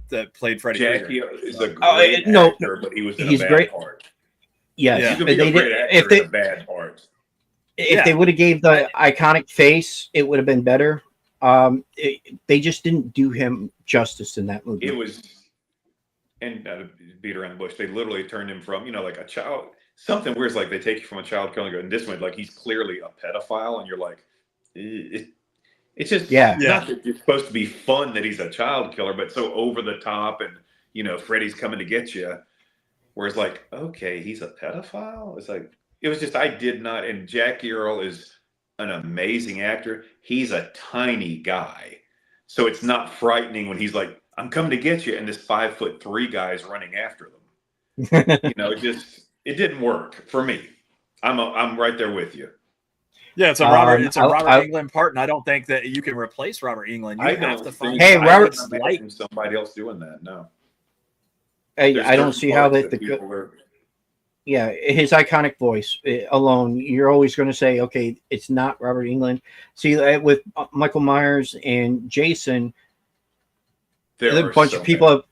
that played Freddy Jackie Krueger. is a great actor, but he was in a bad great. part. Yes, Yeah. You can be a great actor in a bad part. If they would have gave the iconic face, it would have been better. They just didn't do him justice in that movie. It was, and beat around the bush. They literally turned him from, like a child. Something weird is like they take you from a child killer and this one, like he's clearly a pedophile, and you're like, it's just not that it's supposed to be fun that he's a child killer, but so over the top, and Freddy's coming to get you. Whereas like, okay, he's a pedophile. It's like it was just I did not. And Jackie Earle is an amazing actor. He's a tiny guy, so it's not frightening when he's like, "I'm coming to get you," and this 5'3" guy is running after them. It didn't work for me. I'm right there with you. Yeah, it's a Robert Englund part, and I don't think that you can replace Robert Englund. You have to find somebody else doing that. No, I don't see how that his iconic voice alone, you're always going to say, okay, it's not Robert Englund. See, with Michael Myers and Jason, there's a bunch of people,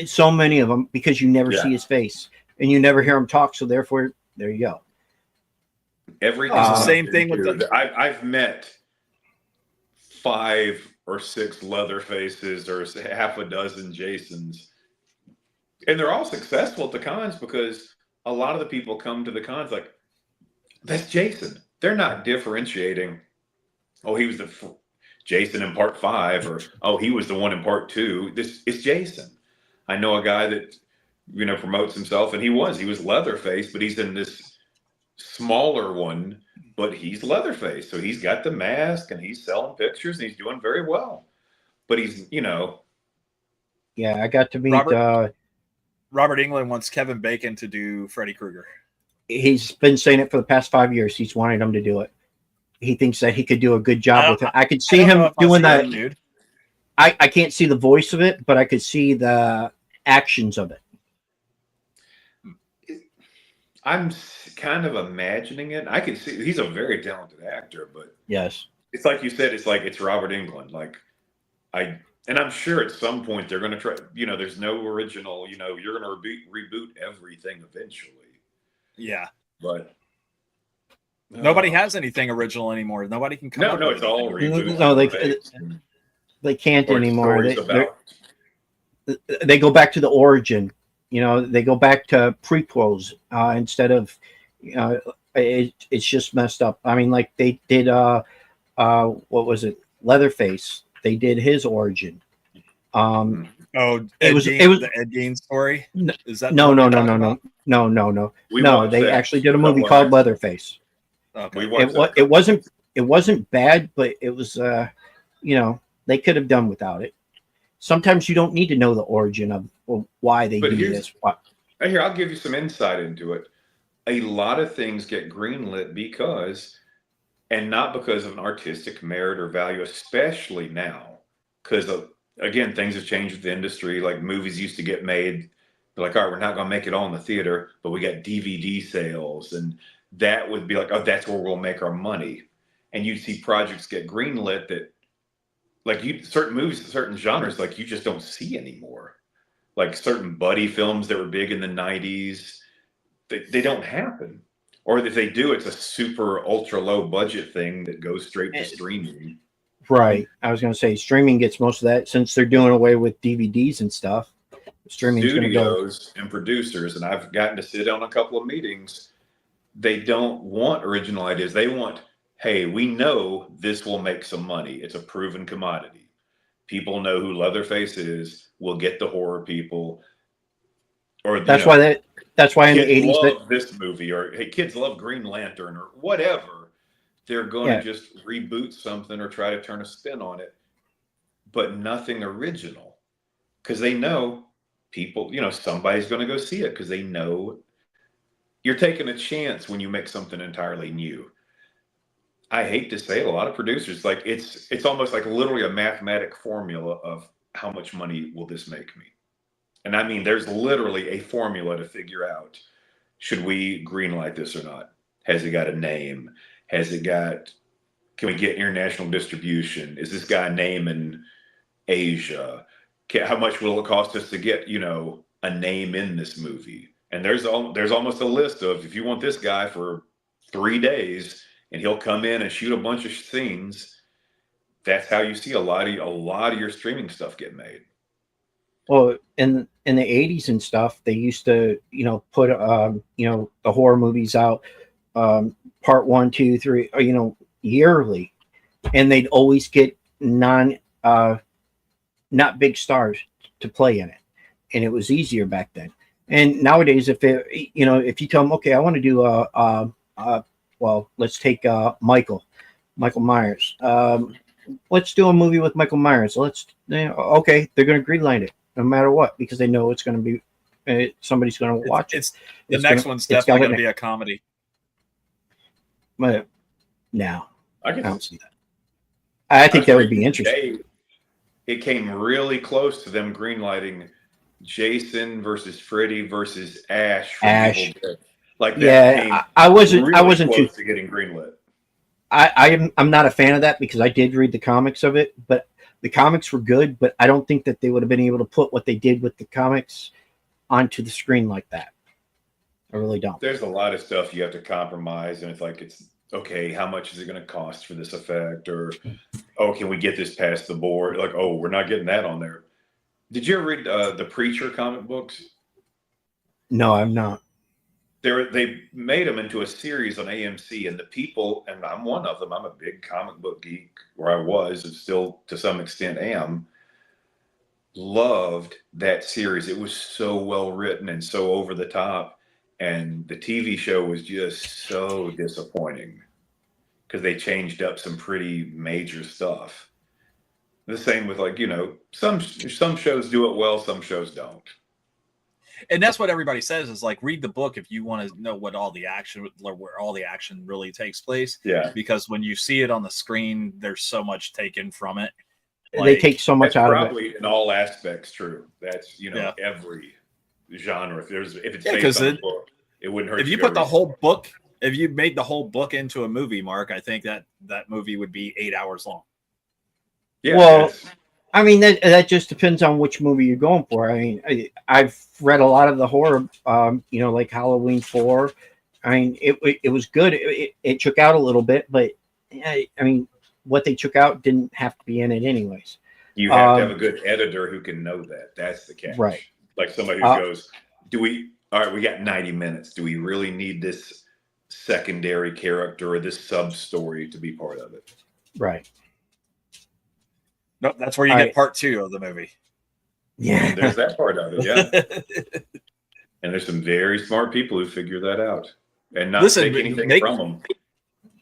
so many of them, because you never see his face and you never hear him talk. So therefore, there you go. The same thing with I've met 5 or 6 Leatherfaces or half a dozen Jasons, and they're all successful at the cons because a lot of the people come to the cons like, that's Jason. They're not differentiating. Oh, he was the Jason in part 5, or oh, he was the one in part 2. This is Jason. I know a guy that promotes himself, and he was Leatherface, but he's in this smaller one, but he's Leatherface, so he's got the mask and he's selling pictures and he's doing very well. But he's I got to meet Robert Englund wants Kevin Bacon to do Freddy Krueger. He's been saying it for the past 5 years. He's wanted him to do it. He thinks that he could do a good job with it. I could see him doing that. Dude. I can't see the voice of it, but I could see the actions of it. I'm kind of imagining it. I can see he's a very talented actor, but yes, it's like you said. It's like it's Robert Englund. And I'm sure at some point they're going to try. There's no original. You're going to reboot everything eventually. Yeah, but nobody has anything original anymore. Nobody can come. No, it's all reboots. No, they can't anymore. They go back to the origin. They go back to prequels instead of, it's just messed up. I mean, like they did, what was it? Leatherface. They did his origin. It was the Ed Gein story. Is that no? They actually did a movie called Leatherface. Okay. It wasn't bad, but it was, they could have done without it. Sometimes you don't need to know the origin of why they do this. Here, I'll give you some insight into it. A lot of things get greenlit because, and not because of an artistic merit or value, especially now, because again, things have changed with the industry. Like movies used to get made, they're like, all right, we're not going to make it all in the theater, but we got DVD sales, and that would be like, oh, that's where we'll make our money. And you'd see projects get greenlit that, like certain movies, certain genres, like you just don't see anymore. Like certain buddy films that were big in the 90s, they don't happen. Or if they do, it's a super ultra low budget thing that goes straight to streaming. Right. I was going to say streaming gets most of that since they're doing away with DVDs and stuff. Streaming studios and producers, and I've gotten to sit on a couple of meetings. They don't want original ideas. They want, hey, we know this will make some money. It's a proven commodity. People know who Leatherface is. We'll get the horror people. Or that's why in the 80s love this movie, or hey, kids love Green Lantern or whatever. They're going to just reboot something or try to turn a spin on it, but nothing original, because they know people. Somebody's going to go see it because they know you're taking a chance when you make something entirely new. I hate to say it, a lot of producers, like it's almost like literally a mathematic formula of how much money will this make me? And I mean, there's literally a formula to figure out, should we greenlight this or not? Has it got a name? Has it got? Can we get international distribution? Is this guy a name in Asia? How much will it cost us to get, a name in this movie? And there's almost a list of, if you want this guy for 3 days and he'll come in and shoot a bunch of scenes, that's how you see a lot of your streaming stuff get made. Well, in the 80s and stuff, they used to, put the horror movies out, part 1, 2, 3, yearly, and they'd always get not big stars to play in it, and it was easier back then. And nowadays, if you tell them, okay, I want to do well, let's take Michael Myers. Let's do a movie with Michael Myers. Okay, they're going to greenlight it no matter what, because they know it's going to be somebody's going to watch it. The next one's definitely going to be a comedy. But no, I don't see that. I think that would be interesting. It came really close to them greenlighting Jason versus Freddy versus Ash. Like that. Yeah, I wasn't close to getting greenlit. I'm not a fan of that, because I did read the comics of it, but the comics were good, but I don't think that they would have been able to put what they did with the comics onto the screen like that. I really don't. There's a lot of stuff you have to compromise, and it's like, okay, how much is it going to cost for this effect? Or, can we get this past the board? Like, we're not getting that on there. Did you ever read the Preacher comic books? No, I'm not. They made them into a series on AMC, and the people, and I'm one of them, I'm a big comic book geek, where I was, and still to some extent am, loved that series. It was so well written and so over the top, and the TV show was just so disappointing because they changed up some pretty major stuff. The same with, like, some shows do it well, some shows don't. And that's what everybody says, is like, read the book if you want to know where all the action really takes place. Yeah. Because when you see it on the screen, there's so much taken from it. They take so much out of it. Probably in all aspects true. That's, every genre. If it's based on a book, it wouldn't hurt. If you put the whole book, if you made the whole book into a movie, Mark, I think that movie would be 8 hours long. Yeah. Well, I mean, that just depends on which movie you're going for. I mean, I've read a lot of the horror, like Halloween 4. I mean, it was good. It took out a little bit, but I mean, what they took out didn't have to be in it anyways. You have to have a good editor who can know that. That's the catch. Right. Like somebody who goes, all right, we got 90 minutes. Do we really need this secondary character or this sub-story to be part of it? Right. Nope, that's where you get part 2 of the movie. Yeah. And there's that part of it, yeah. And there's some very smart people who figure that out and not take anything from them.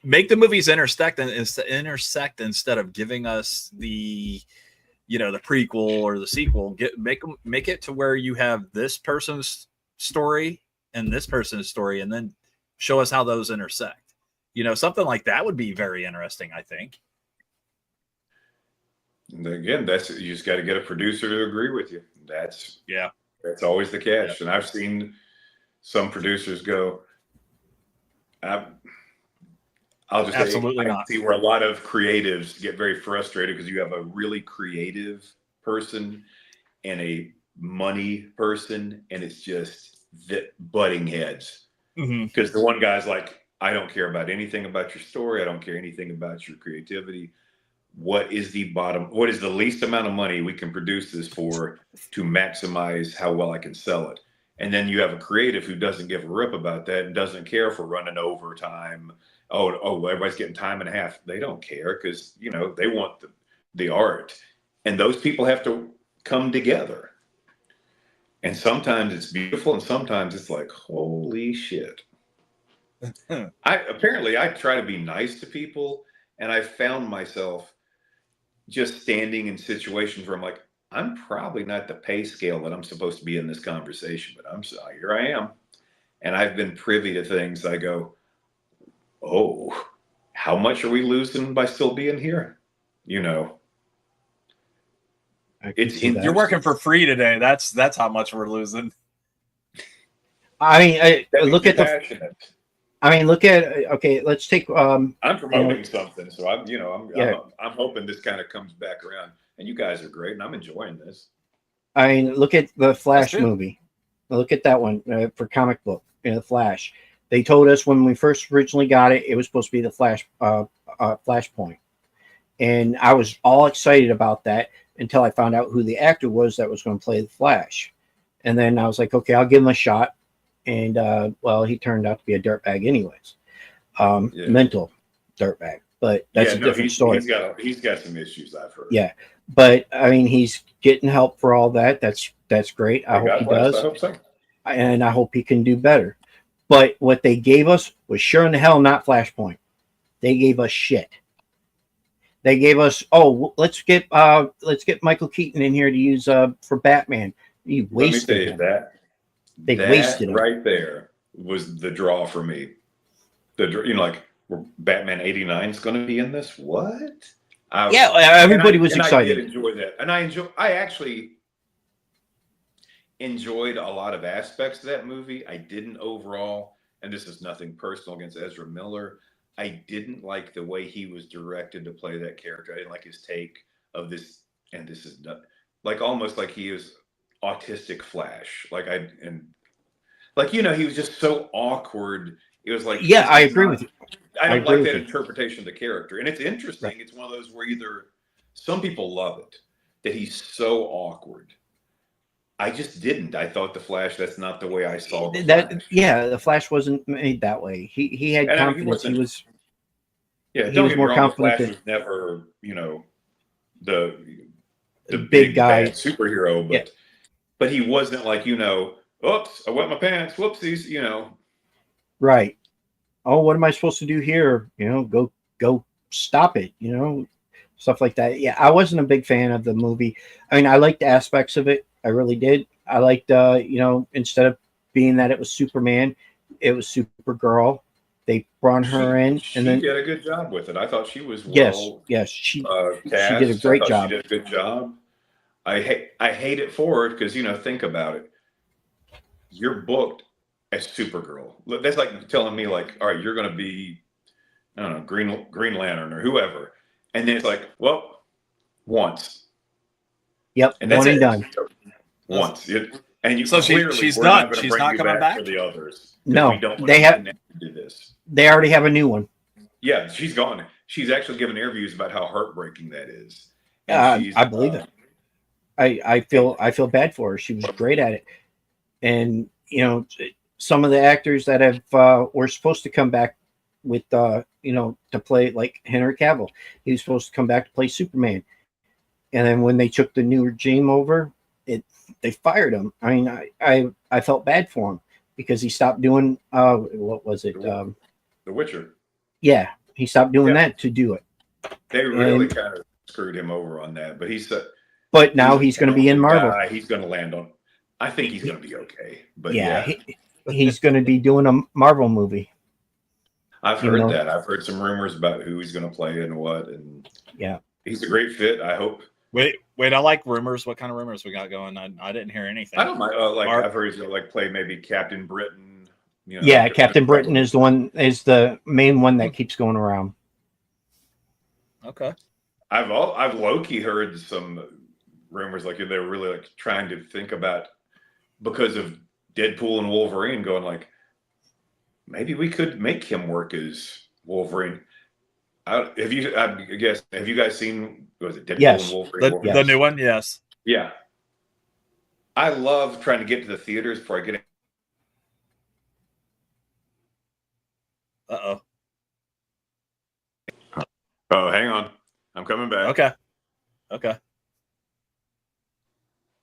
Make the movies intersect instead of giving us the prequel or the sequel. Make it to where you have this person's story and this person's story, and then show us how those intersect. Something like that would be very interesting, I think. And again, you just got to get a producer to agree with you. That's always the catch. Yeah. And I've seen some producers go, I'll just absolutely say, I not. see where a lot of creatives get very frustrated because you have a really creative person and a money person, and it's just butting heads. Because the one guy's like, I don't care about anything about your story. I don't care anything about your creativity. What is the least amount of money we can produce this for to maximize how well I can sell it? And then you have a creative who doesn't give a rip about that and doesn't care for running overtime. Oh, everybody's getting time and a half. They don't care because, they want the art. And those people have to come together. And sometimes it's beautiful and sometimes it's like, holy shit. I try to be nice to people, and I found myself just standing in situations where I'm like, I'm probably not the pay scale that I'm supposed to be in this conversation, but here I am. And I've been privy to things. I go, oh, how much are we losing by still being here? You're working for free today. That's how much we're losing. I mean, look at I mean, look at okay. Let's take I'm promoting something, so yeah. I'm hoping this kind of comes back around. And you guys are great, and I'm enjoying this. I mean, look at the Flash true. movie. Look at that one for comic book. The Flash. They told us when we first originally got it, it was supposed to be the Flashpoint, and I was all excited about that until I found out who the actor was that was going to play the Flash, and then I was like, okay, I'll give him a shot. And well, he turned out to be a dirtbag, anyways. Mental dirtbag, but that's a different story. He's got some issues, I've heard. Yeah, but I mean, he's getting help for all that. That's great. I hope he does. I hope so. And I hope he can do better. But what they gave us was sure in the hell not Flashpoint. They gave us shit. They gave us, oh, let's get Michael Keaton in here to use for Batman. You wasted Let me tell you that. They wasted him. Right there was the draw for me. Like Batman '89 is going to be in this. What? Everybody was excited. I did enjoy that, and I actually enjoyed a lot of aspects of that movie. I didn't overall, and this is nothing personal against Ezra Miller. I didn't like the way he was directed to play that character. I didn't like his take of this, and this is not, like almost like he is autistic Flash. He was just so awkward. It was like, yeah, I agree with you. I don't like that interpretation of the character, and it's interesting. Right. It's one of those where either some people love it that he's so awkward. I just didn't. I thought the Flash. That's not the way I saw the Flash. Yeah, the Flash wasn't made that way. He had confidence. He was. Yeah, don't get me wrong. The Flash was never, the big guy superhero, but he wasn't like, oops, I wet my pants, whoopsies, Right. Oh, what am I supposed to do here? Go stop it, stuff like that. Yeah, I wasn't a big fan of the movie. I mean, I liked aspects of it. I really did. I liked, instead of being that it was Superman, it was Supergirl. They brought her in, and then she did a good job with it. I thought she was she did a great job. She did a good job. I hate it for it because think about it. You're booked as Supergirl. That's like telling me like, all right, you're going to be, I don't know, Green Lantern or whoever, and then it's like, well, once. Yep, and that's done. Once, and so she's done. She's not coming back for the others. No, they have to do this. They already have a new one. Yeah, she's gone. She's actually given interviews about how heartbreaking that is. I believe it. I feel bad for her. She was great at it, and some of the actors that have were supposed to come back with to play, like Henry Cavill. He was supposed to come back to play Superman, and then when they took the new regime over, they fired him. I mean, I felt bad for him because he stopped doing what was it? The Witcher. Yeah, he stopped doing that to do it. They really kind of screwed him over on that, but he said. But now he's going to be in Marvel. He's going to land on. I think he's going to be okay. But he's going to be doing a Marvel movie. I've heard that. I've heard some rumors about who he's going to play and what. And he's a great fit. I hope. Wait! I like rumors. What kind of rumors we got going? I didn't hear anything. I don't mind. I've heard he's going to play maybe Captain Britain. Captain Britain is the main one that keeps going around. Okay. I've low-key heard some rumors like they were really like trying to think about, because of Deadpool and Wolverine, going like, maybe we could make him work as Wolverine. Have you guys seen, was it Deadpool and Wolverine? The new one? Yes. Yeah. I love trying to get to the theaters before I get in. Uh-oh. Oh, hang on. I'm coming back. Okay.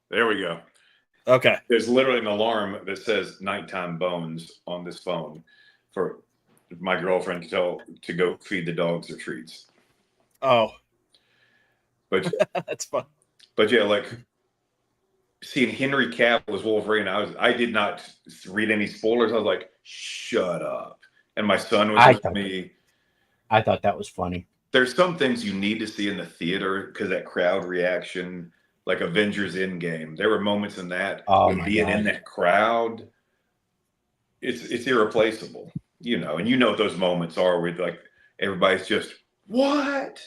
There we go. Okay. There's literally an alarm that says nighttime bones on this phone for my girlfriend to go feed the dogs their treats. Oh. But that's fun. But yeah, like seeing Henry Cavill as Wolverine, I did not read any spoilers. I was like, shut up. And my son was with me. I thought that was funny. There's some things you need to see in the theater because that crowd reaction, like Avengers Endgame. There were moments in that being in that crowd. It's irreplaceable. and what those moments are with like everybody's just what,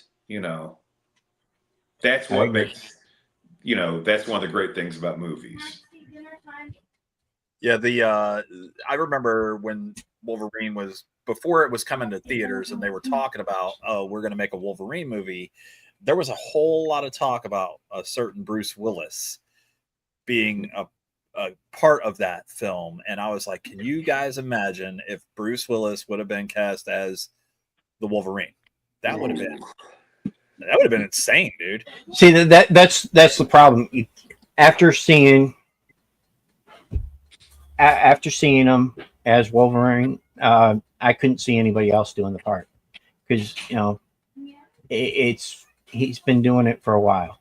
that's what makes, that's one of the great things about movies. Yeah, I remember when Wolverine was before it was coming to theaters, and they were talking about, oh, we're going to make a Wolverine movie. There was a whole lot of talk about a certain Bruce Willis being a part of that film, and I was like, can you guys imagine if Bruce Willis would have been cast as the Wolverine? That would have been insane, dude. See, that's the problem. After seeing him as Wolverine, I couldn't see anybody else doing the part because he's been doing it for a while.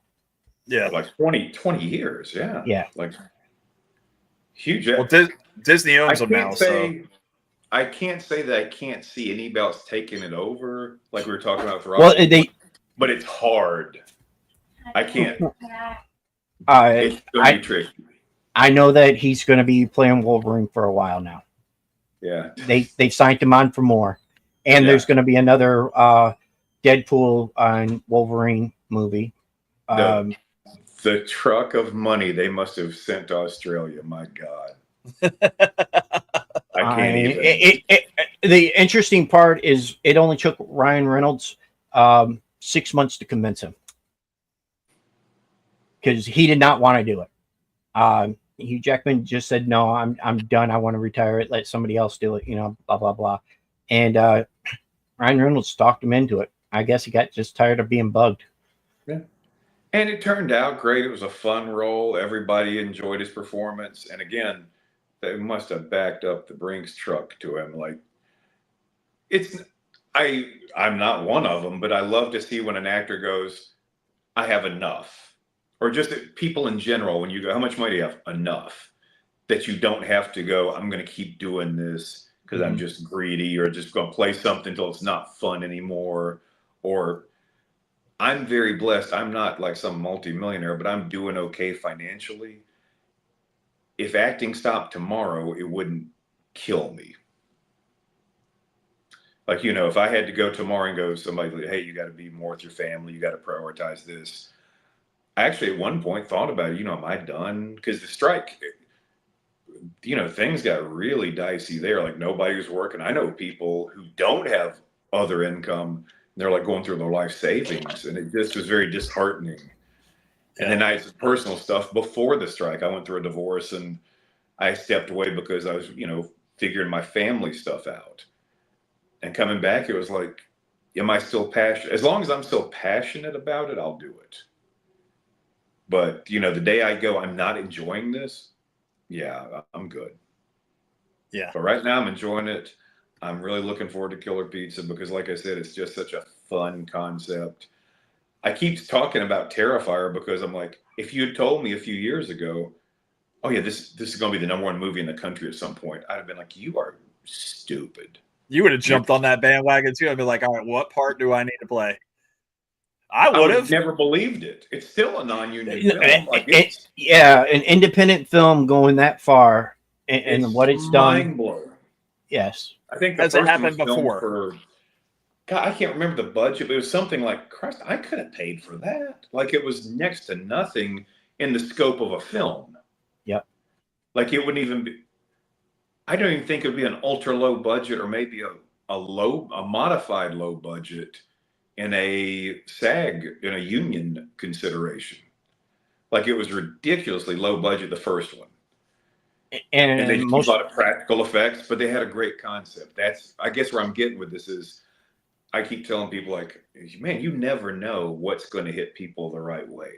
Yeah, like 20 years. Yeah, yeah, like huge. Well, Disney owns them now, so I can't say that I can't see anybody else taking it over, like we were talking about for well, but it's hard. I can't. It's very tricky. I know that he's going to be playing Wolverine for a while now. Yeah, they signed him on for more, and there's going to be another Deadpool and Wolverine movie. The truck of money they must have sent to Australia. My God. I can't even. The interesting part is it only took Ryan Reynolds 6 months to convince him because he did not want to do it. Hugh Jackman just said, no, I'm done. I want to retire it. Let somebody else do it, blah, blah, blah. And Ryan Reynolds talked him into it. I guess he got just tired of being bugged. Yeah. And it turned out great. It was a fun role. Everybody enjoyed his performance. And again, they must have backed up the Brinks truck to him. Like, I'm not one of them, but I love to see when an actor goes, I have enough. Or just people in general, when you go, how much money do you have? Enough. That you don't have to go, I'm going to keep doing this because I'm just greedy, or just going to play something until it's not fun anymore. Or I'm very blessed. I'm not like some multimillionaire, but I'm doing okay financially. If acting stopped tomorrow, it wouldn't kill me. Like, if I had to go tomorrow and go, somebody, hey, you got to be more with your family. You got to prioritize this. I actually at one point thought about it, am I done? Because the strike, things got really dicey there. Like nobody was working. I know people who don't have other income. They're like going through their life savings, and it just was very disheartening. Yeah. And then I had some personal stuff before the strike. I went through a divorce, and I stepped away because I was, figuring my family stuff out. And coming back, it was like, am I still passionate? As long as I'm still passionate about it, I'll do it. But, the day I go, I'm not enjoying this. Yeah, I'm good. Yeah. But right now I'm enjoying it. I'm really looking forward to Killer Pizza because, like I said, it's just such a fun concept. I keep talking about Terrifier because I'm like, if you had told me a few years ago, oh yeah, this is going to be the #1 movie in the country at some point, I'd have been like, you are stupid. You would have jumped on that bandwagon too. I'd be like, all right, what part do I need to play? I would have never believed it. It's still a non-union film. An independent film going that far and what it's done. Mind-blowing. Yes. I think that's happened before. God, I can't remember the budget, but it was something like, Christ, I could have paid for that. Like it was next to nothing in the scope of a film. Yep. Like it wouldn't even be, I don't even think it would be an ultra low budget or maybe a modified low budget in a SAG, in a union consideration. Like it was ridiculously low budget, the first one. And they used a lot of practical effects, but they had a great concept. That's, I guess, where I'm getting with this is I keep telling people like, man, you never know what's going to hit people the right way.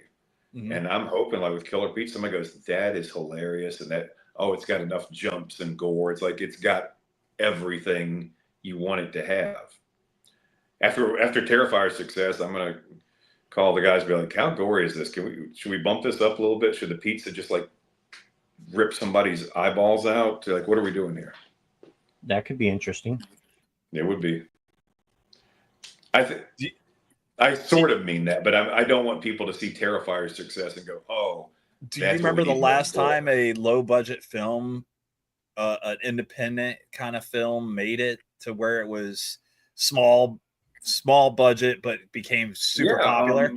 Mm-hmm. And I'm hoping like with Killer Pizza, somebody goes, that is hilarious. And that, it's got enough jumps and gore. It's like, it's got everything you want it to have. After Terrifier's success, I'm going to call the guys and be like, how gory is this? Should we bump this up a little bit? Should the pizza just like rip somebody's eyeballs out? Like, what are we doing here? That could be interesting. It would be. I sort of mean that, but I don't want people to see Terrifier's success and go, oh. Do you remember the last time a low budget film an independent kind of film made it to where it was small budget, but became super popular?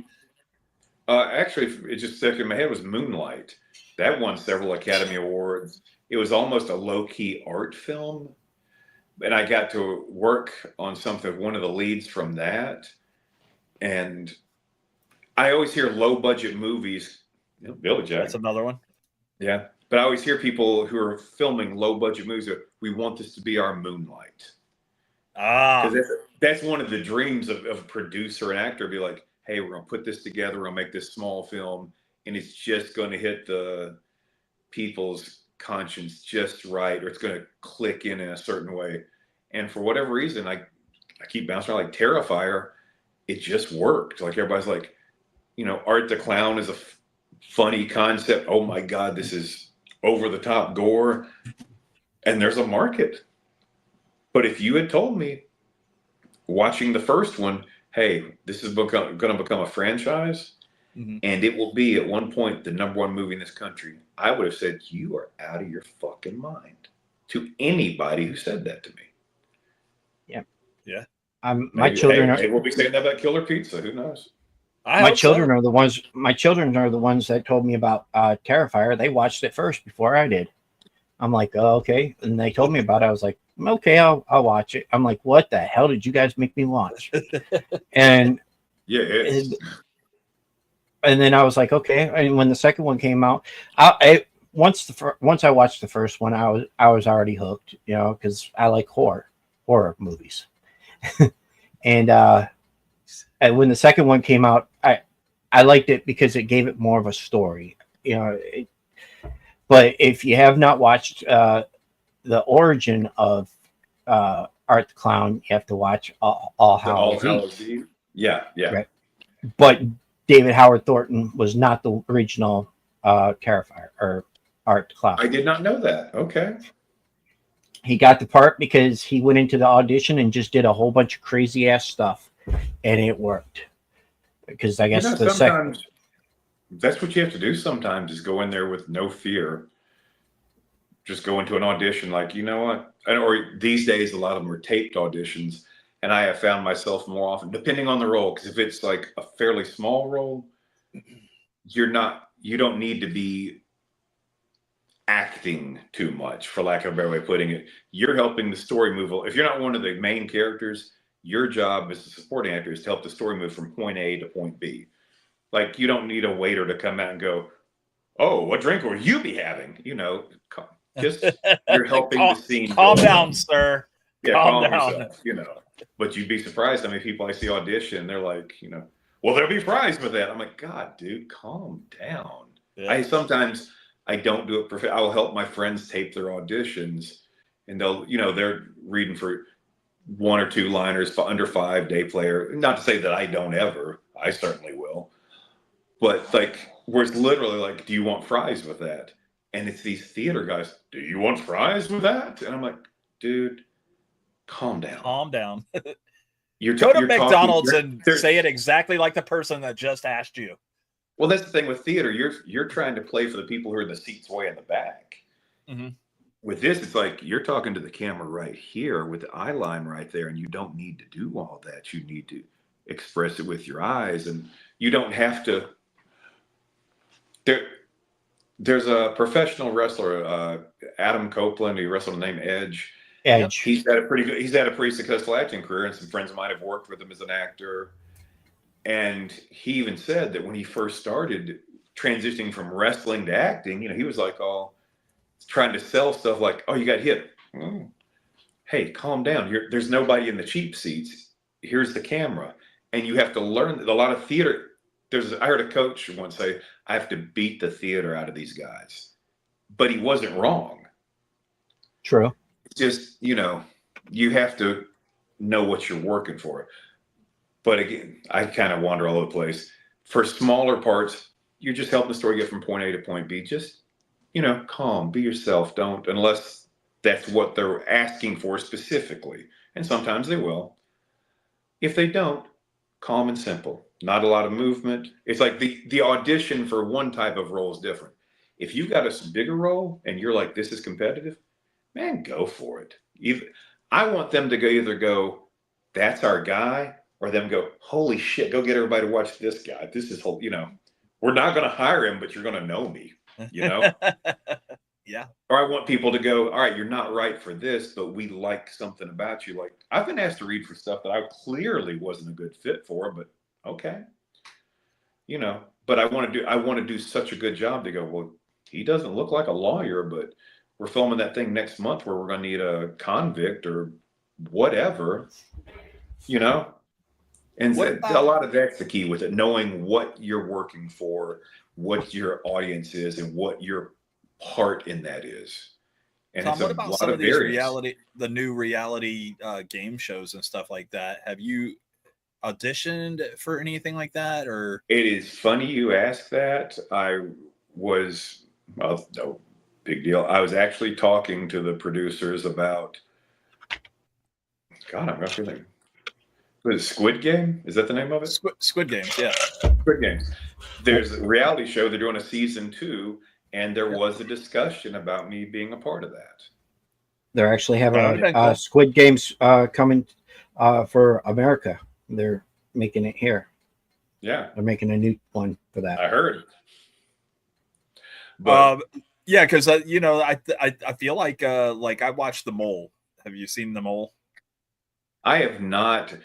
Actually, it just stuck in my head was Moonlight. That won several Academy Awards. It was almost a low-key art film, and I got to work on something, one of the leads from that. And I always hear low-budget movies. Billy Jack. That's another one. Yeah, but I always hear people who are filming low-budget movies that we want this to be our Moonlight. Because that's one of the dreams of a producer and actor. Be like, hey, we're going to put this together. We're going to make this small film, and it's just going to hit the people's conscience just right, or it's going to click in a certain way. And for whatever reason, I keep bouncing around like Terrifier. It just worked. Like everybody's like, Art the Clown is a funny concept. Oh my God, this is over the top gore. And there's a market. But if you had told me watching the first one, hey, this is going to become a franchise, and it will be at one point the #1 movie in this country, I would have said, you are out of your fucking mind, to anybody who said that to me. Yeah. My children are. Maybe we'll be saying that about Killer Pizza. Who knows? My children are the ones. My children are the ones that told me about Terrifier. They watched it first before I did. I'm like, oh, okay, and they told me about it. I was like, okay, I'll watch it. I'm like, what the hell did you guys make me watch? And and then I was like, okay. And when the second one came out, once I watched the first one, I was already hooked, because I like horror movies. And when the second one came out, I liked it because it gave it more of a story, But if you have not watched the origin of Art the Clown, you have to watch All Hallows Eve. Yeah. Right. But David Howard Thornton was not the original Terrifier or Art the Clown. I did not know that. Okay. He got the part because he went into the audition and just did a whole bunch of crazy ass stuff, and it worked. Because I guess sometimes that's what you have to do. Sometimes is go in there with no fear. Just go into an audition like, you know what? Or these days, a lot of them are taped auditions. And I have found myself more often, depending on the role, because if it's like a fairly small role, you don't need to be acting too much, for lack of a better way of putting it. You're helping the story move. If you're not one of the main characters, your job as a supporting actor is to help the story move from point A to point B. Like, you don't need a waiter to come out and go, oh, what drink will you be having? Just you're helping the scene. Calm down, sir. Yeah, calm down. Yourself, But you'd be surprised how many people I see audition. They're like, well, they'll be surprised with that. I'm like, God, dude, calm down. Yeah. Sometimes I don't do it I'll help my friends tape their auditions, and they'll, they're reading for 1 or 2 liners for under 5 day player. Not to say that I don't ever. I certainly will. But like, where it's literally like, do you want fries with that? And it's these theater guys, do you want fries with that? And I'm like, dude, calm down. Calm down. Go to McDonald's and say it exactly like the person that just asked you. Well, that's the thing with theater. You're trying to play for the people who are in the seats way in the back. Mm-hmm. With this, it's like you're talking to the camera right here with the eye line right there, and you don't need to do all that. You need to express it with your eyes, and you don't have to. There's a professional wrestler, Adam Copeland. He wrestled the name Edge. He's had a pretty successful acting career, and some friends of mine have worked with him as an actor. And he even said that when he first started transitioning from wrestling to acting, he was like all trying to sell stuff like, oh, you got hit. Oh. Hey, calm down. There's nobody in the cheap seats. Here's the camera. And you have to learn that a lot of theater. I heard a coach once say, I have to beat the theater out of these guys. But he wasn't wrong. True. It's just, you have to know what you're working for. But again, I kind of wander all over the place. For smaller parts, you're just helping the story get from point A to point B. Just, calm, be yourself. Don't, unless that's what they're asking for specifically. And sometimes they will. If they don't, calm and simple. Not a lot of movement. It's like the audition for one type of role is different. If you've got a bigger role and you're like, this is competitive, man, go for it. I want them to either go, that's our guy, or them go, holy shit, go get everybody to watch this guy. This is, we're not going to hire him, but you're going to know me, Yeah. Or I want people to go, all right, you're not right for this, but we like something about you. Like, I've been asked to read for stuff that I clearly wasn't a good fit for, but okay. But I want to do such a good job to go, well, he doesn't look like a lawyer, but we're filming that thing next month where we're going to need a convict or whatever, And a lot of that's the key with it, knowing what you're working for, what your audience is, and what your part in that is. And Tom, it's what a about lot some of these variance. the new reality game shows and stuff like that? Have you auditioned for anything like that, or? It is funny you ask that. No big deal. I was actually talking to the producers about, God, I'm not feeling. Was it Squid Game? Is that the name of it? Squid Games, yeah. Squid Games. There's a reality show. They're doing a season 2, and there was a discussion about me being a part of that. They're actually having Squid Games coming for America. They're making it here. Yeah, they're making a new one for that. I heard. But yeah, because I feel like I watched The Mole. Have you seen The Mole? I have not.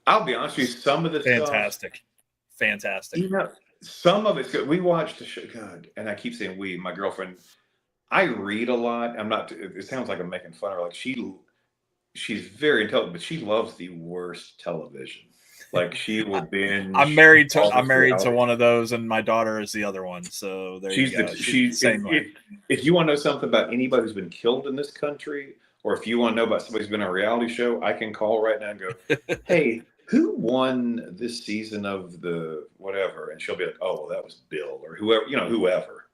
I'll be honest with you. Some of the fantastic. Some of it's good. We watched the show. God, and I keep saying we. My girlfriend. I read a lot. I'm not. It sounds like I'm making fun of her. Like she's very intelligent, but she loves the worst television. Like she will binge. I'm married to one of those, and my daughter is the other one. So there you go. She's the same way. If you want to know something about anybody who's been killed in this country, or if you want to know about somebody who's been on a reality show, I can call right now and go, hey, who won this season of the whatever? And she'll be like, oh, well, that was Bill or whoever, whoever.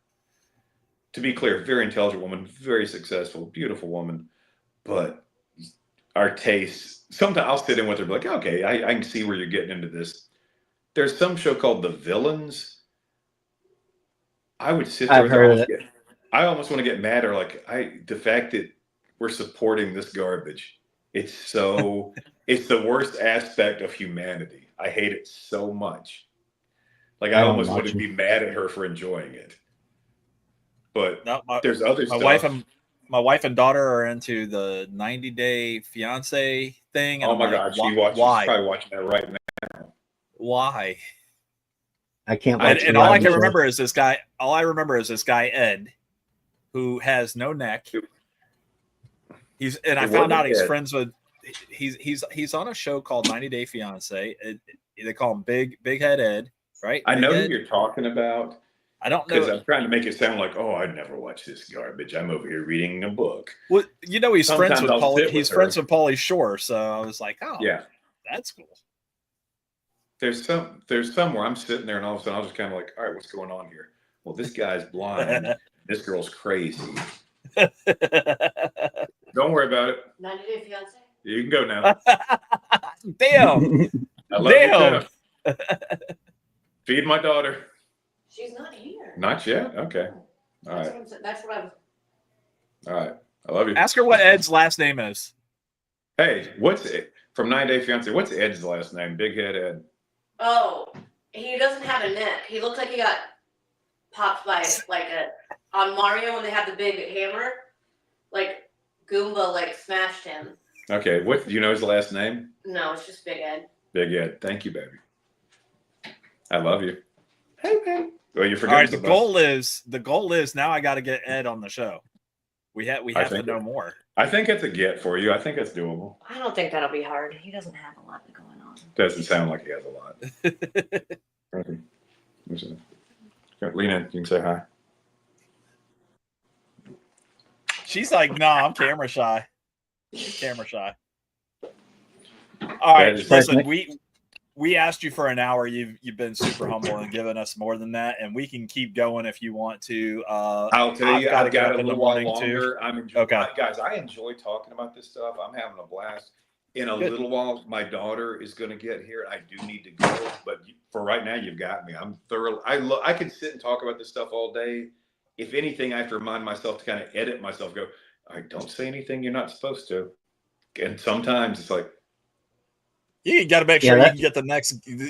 To be clear, very intelligent woman, very successful, beautiful woman. But our tastes, sometimes I'll sit in with her and be like, okay, I can see where you're getting into this. There's some show called The Villains. I would sit there with her. I almost want to get mad or the fact that we're supporting this garbage. It's so it's the worst aspect of humanity. I hate it so much. Like I almost want to be mad at her for enjoying it. But there's other stuff. My wife and daughter are into the 90-day fiance thing. And oh my God, she's probably watching that right now. Why? I can't watch and all I can remember is this guy. All I remember is this guy Ed, who has no neck. I found out he's friends with. He's on a show called 90 Day Fiance. They call him Big Head Ed, right? I know who you're talking about. I don't know. Because I'm trying to make it sound like, oh, I'd never watch this garbage. I'm over here reading a book. Well, he's friends with Pauly. He's friends with Pauly Shore, so I was like, oh, yeah, that's cool. There's somewhere I'm sitting there, and all of a sudden I was just kind of like, all right, what's going on here? Well, this guy's blind. This girl's crazy. Don't worry about it. 90 Day Fiance. You can go now. Damn. I love you too. Feed my daughter. She's not here. Not yet? Okay. All right. That's what I was. All right. I love you. Ask her what Ed's last name is. Hey, what's it? From 90 Day Fiance, what's Ed's last name? Big Head Ed. Oh, he doesn't have a neck. He looks like he got popped by on Mario when they have the big hammer. Like Goomba smashed him. Okay. What do you know his last name? No, it's just Big Ed. Big Ed. Thank you, baby. I love you. Hey, man. Well, you forgot. All right. The goal is now I got to get Ed on the show. We have to know more. I think it's a get for you. I think it's doable. I don't think that'll be hard. He doesn't have a lot going on. Doesn't sound like he has a lot. Lean in. You can say hi. She's like, no, I'm camera shy. Camera shy. All right, listen, we asked you for an hour. You've been super humble and given us more than that, and we can keep going if you want to. I'll tell you, I've got a little while longer. Okay, guys, I enjoy talking about this stuff. I'm having a blast. In a little while, my daughter is going to get here. I do need to go, but for right now, you've got me. I'm thoroughly. I can sit and talk about this stuff all day. If anything, I have to remind myself to kind of edit myself. Go, I don't say anything you're not supposed to. And sometimes it's like, you got to make sure you can get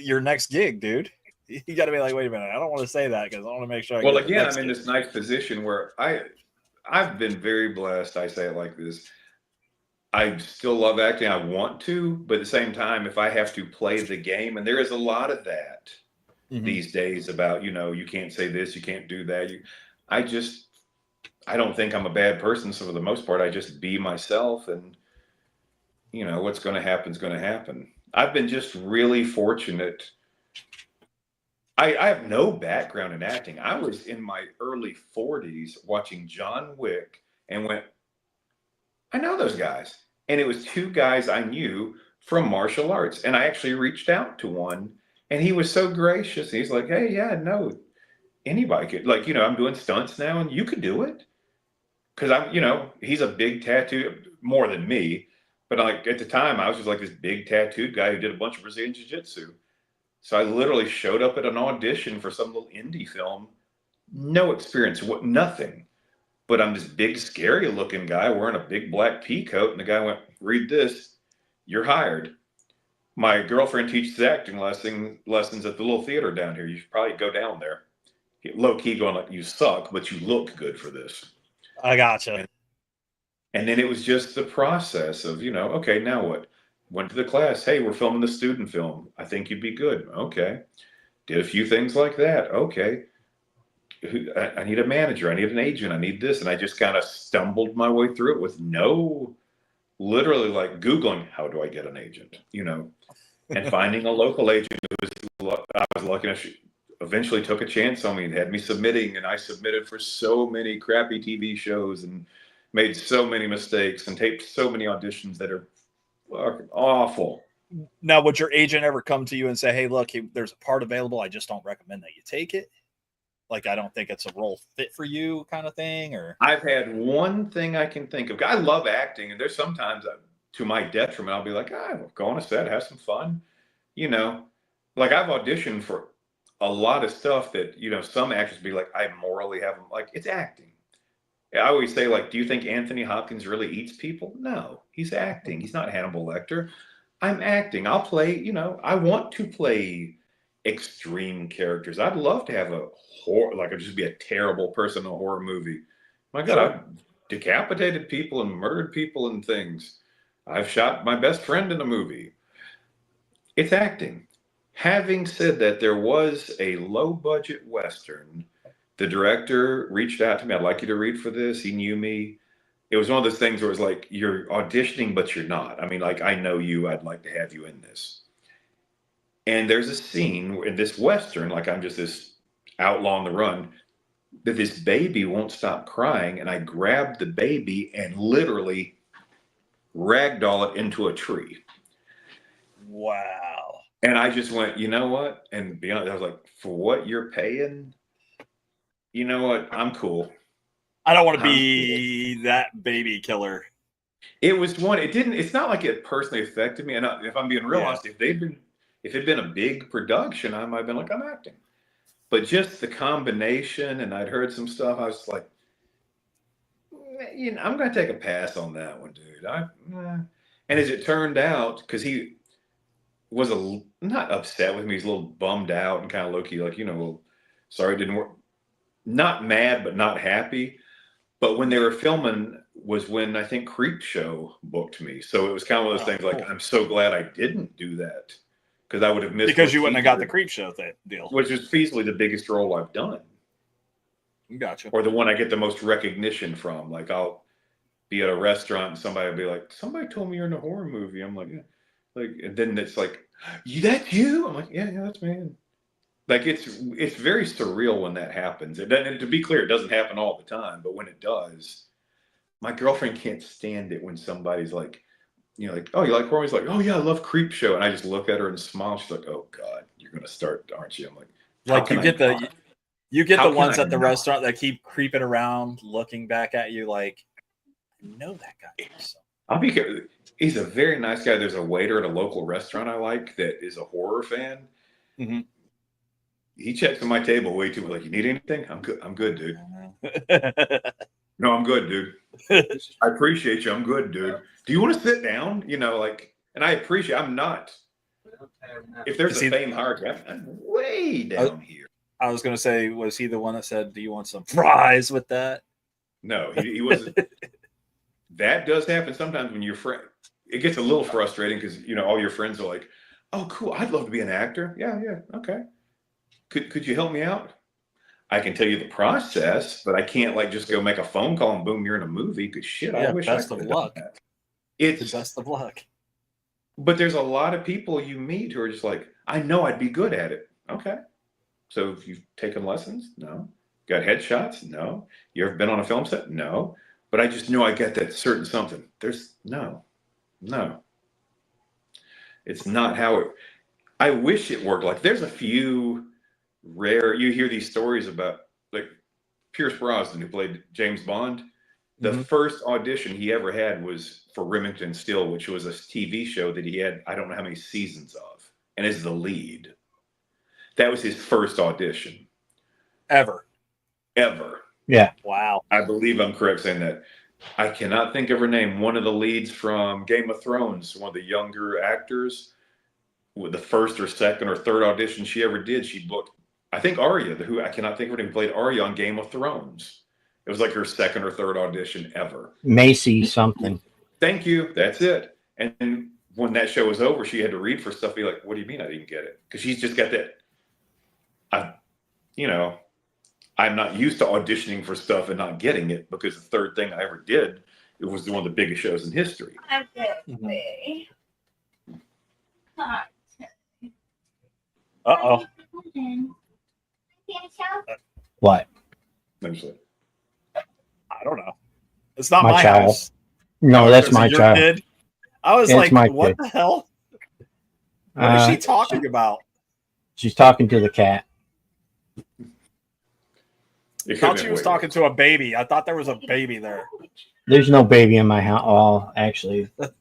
your next gig, dude. You got to be like, wait a minute, I don't want to say that because I want to make sure. Well, again, I'm in this nice position where I've been very blessed. I say it like this. I still love acting. I want to, but at the same time, if I have to play the game, and there is a lot of that these days about, you can't say this, you can't do that. I don't think I'm a bad person. So for the most part, I just be myself, and what's going to happen is going to happen. I've been just really fortunate. I have no background in acting. I was in my early 40s watching John Wick and went, I know those guys. And it was two guys I knew from martial arts. And I actually reached out to one, and he was so gracious. He's like, hey, yeah, no, anybody could, like, I'm doing stunts now and you could do it. Cause he's a big tattoo, more than me. But like at the time I was just like this big tattooed guy who did a bunch of Brazilian jiu-jitsu. So I literally showed up at an audition for some little indie film, no experience, nothing. But I'm this big, scary looking guy wearing a big black pea coat. And the guy went, read this, you're hired. My girlfriend teaches acting lessons at the little theater down here. You should probably go down there. Low key going like, you suck, but you look good for this. I gotcha. And then it was just the process of, okay, now what? Went to the class. Hey, we're filming the student film. I think you'd be good. Okay. Did a few things like that. Okay. I need a manager. I need an agent. I need this. And I just kind of stumbled my way through it with literally like Googling, how do I get an agent? And finding a local agent I was lucky enough. She eventually took a chance on me and had me submitting. And I submitted for so many crappy TV shows and made so many mistakes and taped so many auditions that are fucking awful. Now, would your agent ever come to you and say, hey, look, there's a part available. I just don't recommend that you take it. Like, I don't think it's a role fit for you kind of thing, or? I've had one thing I can think of. I love acting. And there's sometimes to my detriment, I'll be like, go on a set, have some fun. Like I've auditioned for a lot of stuff that, some actors be like, I morally have them. Like, it's acting. I always say, like, do you think Anthony Hopkins really eats people? No, he's acting. He's not Hannibal Lecter. I'm acting. I'll play, I want to play extreme characters. I'd love to have a horror, like I'd just be a terrible person in a horror movie. My God, I've decapitated people and murdered people and things. I've shot my best friend in a movie. It's acting. Having said that, there was a low budget Western. The director reached out to me. I'd like you to read for this. He knew me. It was one of those things where it was like, you're auditioning, but you're not. I mean, like, I know you. I'd like to have you in this. And there's a scene in this Western, like I'm just this outlaw on the run, that this baby won't stop crying. And I grabbed the baby and literally ragdoll it into a tree. Wow. And I just went, you know what? And beyond, I was like, for what you're paying, you know what? I'm cool. I don't want to be that baby killer. It was one. It's not like it personally affected me. And if I'm being real honest, if it'd been a big production, I might have been like, I'm acting. But just the combination, and I'd heard some stuff, I was like, I'm going to take a pass on that one, dude. And as it turned out, because he was not upset with me, he's a little bummed out and kind of low-key, like, sorry it didn't work. Not mad, but not happy. But when they were filming was when I think Creepshow booked me. So it was kind of one of those things like, I'm so glad I didn't do that, because I would have missed. Because you wouldn't have got the Creepshow deal. Which is feasibly the biggest role I've done. Gotcha. Or the one I get the most recognition from. Like I'll be at a restaurant and somebody will be like, somebody told me you're in a horror movie. I'm like, yeah. Like, and then it's like, that's you? I'm like, yeah, that's me. Like it's very surreal when that happens. And to be clear, it doesn't happen all the time, but when it does, my girlfriend can't stand it when somebody's like, like, oh, you like horror? He's like, oh yeah, I love Creepshow. And I just look at her and smile. She's like, oh God, you're gonna start, aren't you? I'm like you get the ones at the restaurant that keep creeping around, looking back at you like, I know that guy. I'll be careful. He's a very nice guy. There's a waiter at a local restaurant I like that is a horror fan. Mm-hmm. He checks on my table way too much. Like, you need anything? I'm good. I'm good, dude. No, I'm good, dude. I appreciate you. I'm good, dude. Do you want to sit down? You know, like, and I appreciate. I'm not. If there's a fame hierarchy, I'm way down here. I was going to say, was he the one that said, "Do you want some fries with that?" No, he wasn't. That does happen sometimes when your friend. It gets a little frustrating because all your friends are like, "Oh, cool. I'd love to be an actor." Yeah, okay. Could you help me out? I can tell you the process, but I can't just go make a phone call and boom, you're in a movie. Because shit, I wish I could have done that. It's the best of luck. But there's a lot of people you meet who are just like, I know I'd be good at it. Okay. So if you've taken lessons? No. Got headshots? No. You ever been on a film set? No. But I just know I got that certain something. There's no. It's not how it. I wish it worked. Like there's a few rare. You hear these stories about like Pierce Brosnan, who played James Bond. The first audition he ever had was for Remington Steele, which was a TV show that he had, I don't know how many seasons of, and as the lead. That was his first audition. Ever. Yeah. Wow. I believe I'm correct saying that. I cannot think of her name. One of the leads from Game of Thrones, one of the younger actors, with the first or second or third audition she ever did, she booked, I think Arya, who I cannot think of her name, played Arya on Game of Thrones. It was like her second or third audition ever. Macy something. Thank you. That's it. And when that show was over, she had to read for stuff. Be like, what do you mean I didn't get it? Because she's just got that. I'm not used to auditioning for stuff and not getting it because the third thing I ever did, it was one of the biggest shows in history. Uh-oh. What? I don't know. It's not My my child. house. No, that's my your child. kid? I was It's like, my what kid. the hell? What is she talking about? She's talking to the cat. I thought she was talking to a baby. I thought there was a baby there. There's no baby in my house. Well, actually. All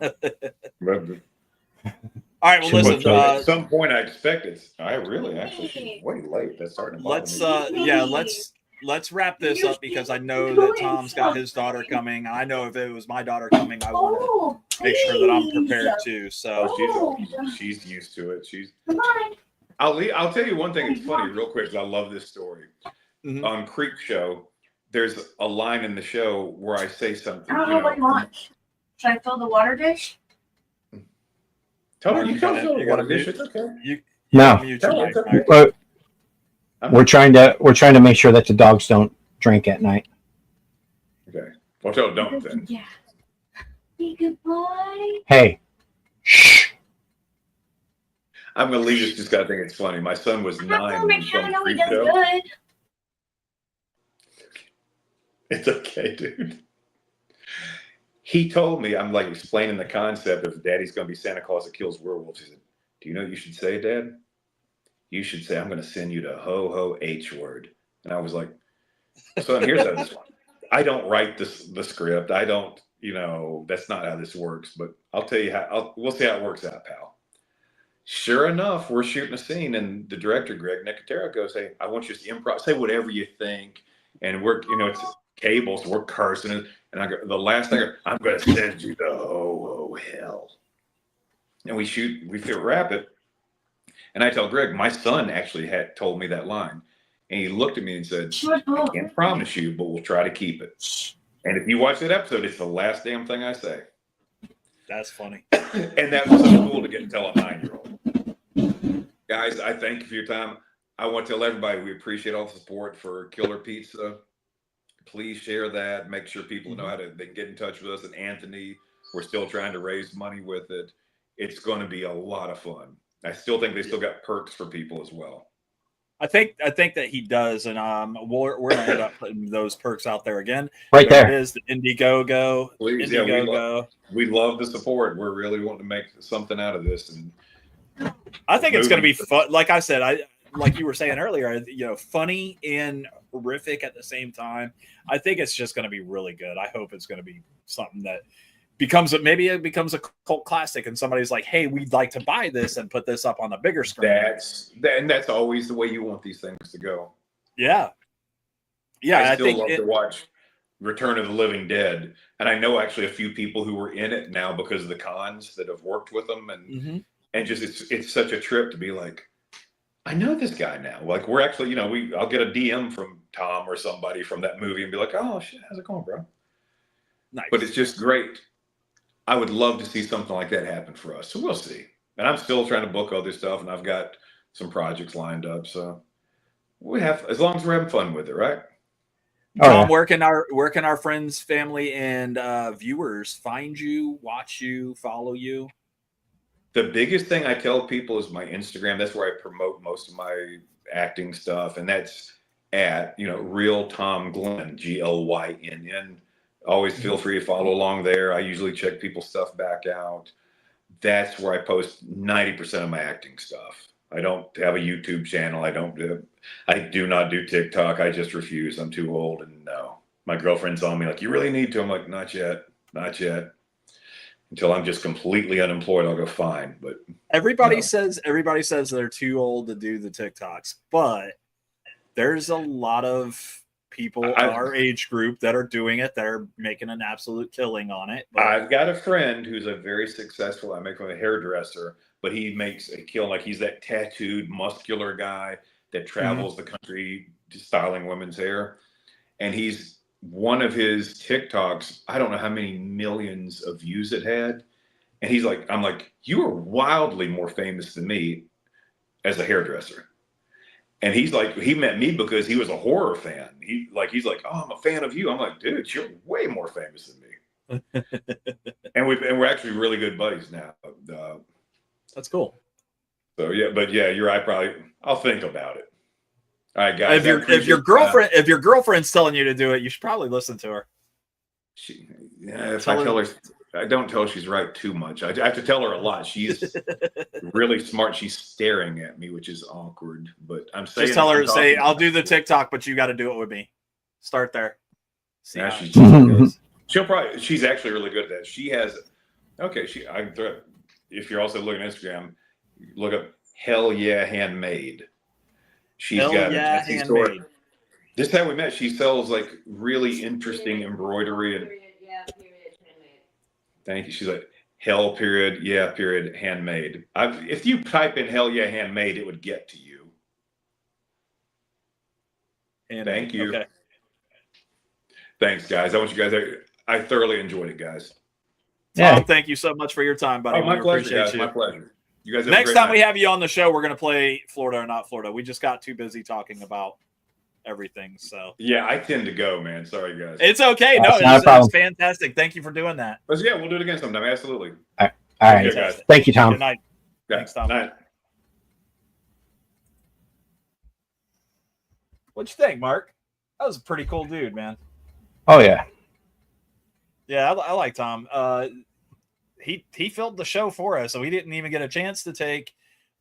right, well, listen. At some point, I expect it's. I really, actually, she's way late. That's starting to bother me. Let's wrap this up because I know that Tom's got his daughter coming. I know if it was my daughter coming, I want to make sure that I'm prepared too. So she's used to it. I'll tell you one thing. It's funny, real quick. 'Cause I love this story. On Creep Show, there's a line in the show where I say something. I don't know what you want. Should I fill the water dish? Tell her you can't fill the water dish. It's okay. No. We're trying to make sure that the dogs don't drink at night. Okay. Well, tell them don't then. Yeah. Hey, good boy. Hey. Shh. I'm gonna leave this. Just gotta think it's funny. My son was 9 when he I know he Creep does Show. good. It's okay, dude. He told me, I'm like explaining the concept of Daddy's gonna be Santa Claus that kills werewolves. He said, "Do you know what you should say, Dad? You should say, I'm going to send you to ho H word." And I was like, so here's how this one. I don't write the script. I don't, that's not how this works, but I'll tell you we'll see how it works out, pal. Sure enough, we're shooting a scene and the director, Greg Nicotero, goes, "Hey, I want you to improv, say whatever you think." And we're, it's cable, so we're cursing. And I go, the last thing, I'm going to send you to ho hell. And we wrap it. And I tell Greg, my son actually had told me that line. And he looked at me and said, "I can't promise you, but we'll try to keep it." And if you watch that episode, it's the last damn thing I say. That's funny. And that was so cool to get to tell a 9-year-old. Guys, I thank you for your time. I want to tell everybody we appreciate all the support for Killer Pizza. Please share that. Make sure people know they can get in touch with us. And Anthony, we're still trying to raise money with it. It's going to be a lot of fun. I still think they still got perks for people as well. I think that he does, and we're gonna end up putting those perks out there again. Right there. It is the Indiegogo. Please, Indiegogo. We love the support. We're really wanting to make something out of this, and I think it's going to be fun. Like I said, like you were saying earlier, funny and horrific at the same time. I think it's just going to be really good. I hope it's going to be something that becomes a cult classic, and somebody's like, "Hey, we'd like to buy this and put this up on the bigger screen." That's always the way you want these things to go. Yeah. I still love to watch Return of the Living Dead, and I know actually a few people who were in it now because of the cons that have worked with them, and just it's such a trip to be like, I know this guy now. Like we're actually, I'll get a DM from Tom or somebody from that movie and be like, oh shit, how's it going, bro? Nice. But it's just great. I would love to see something like that happen for us. So we'll see. And I'm still trying to book other stuff, and I've got some projects lined up. So we have, as long as we're having fun with it, right? Tom, where can our friends, family, and viewers find you, watch you, follow you? The biggest thing I tell people is my Instagram. That's where I promote most of my acting stuff, and that's at Real Tom Glynn, Glynn. Always feel free to follow along there. I usually check people's stuff back out. That's where I post 90% of my acting stuff. I don't have a YouTube channel. I do not do TikTok. I just refuse. I'm too old, and no. My girlfriend's on me like, you really need to. I'm like, not yet. Until I'm just completely unemployed, I'll go fine. But everybody says they're too old to do the TikToks, but there's a lot of people our age group that are doing it. They're making an absolute killing on it. But I've got a friend who's a very successful, I make him a hairdresser, but he makes a killing. Like he's that tattooed, muscular guy that travels the country styling women's hair. And he's one of his TikToks, I don't know how many millions of views it had. And he's like, I'm like, you are wildly more famous than me as a hairdresser. And he's like, he met me because he was a horror fan. He's like, oh, I'm a fan of you. I'm like, dude, you're way more famous than me. and we're actually really good buddies now. That's cool. So you're right. I'll think about it. All right, guys. If your girlfriend's telling you to do it, you should probably listen to her. I don't tell her she's right too much. I have to tell her a lot. She's really smart. She's staring at me, which is awkward. But I'm saying, just tell her, I'll do the TikTok, but you got to do it with me. Start there. See how she's actually really good at that. She has. Okay, if you're also looking at Instagram, look up Hell Yeah Handmade. She's got a handmade. This time we met, she sells like really interesting embroidery and. Thank you. She's like, hell period, yeah period, handmade. If you type in hell yeah handmade, it would get to you. Thank you. Okay. Thanks, guys. I thoroughly enjoyed it, guys. Tom, thank you so much for your time, buddy. Oh, my pleasure, guys. My pleasure. You guys have next time we have you on the show, we're going to play Florida or Not Florida. We just got too busy talking about everything. So yeah, I tend to go, man. Sorry, guys. It's okay. No, it's fantastic. Thank you for doing that. But yeah, we'll do it again sometime. Absolutely. All right, guys. Thank you, Tom. Good night. Yeah. Thanks, Tom. Night. What'd you think, Mark? That was a pretty cool dude, man. Oh yeah. Yeah, I like Tom. He filled the show for us, so we didn't even get a chance to take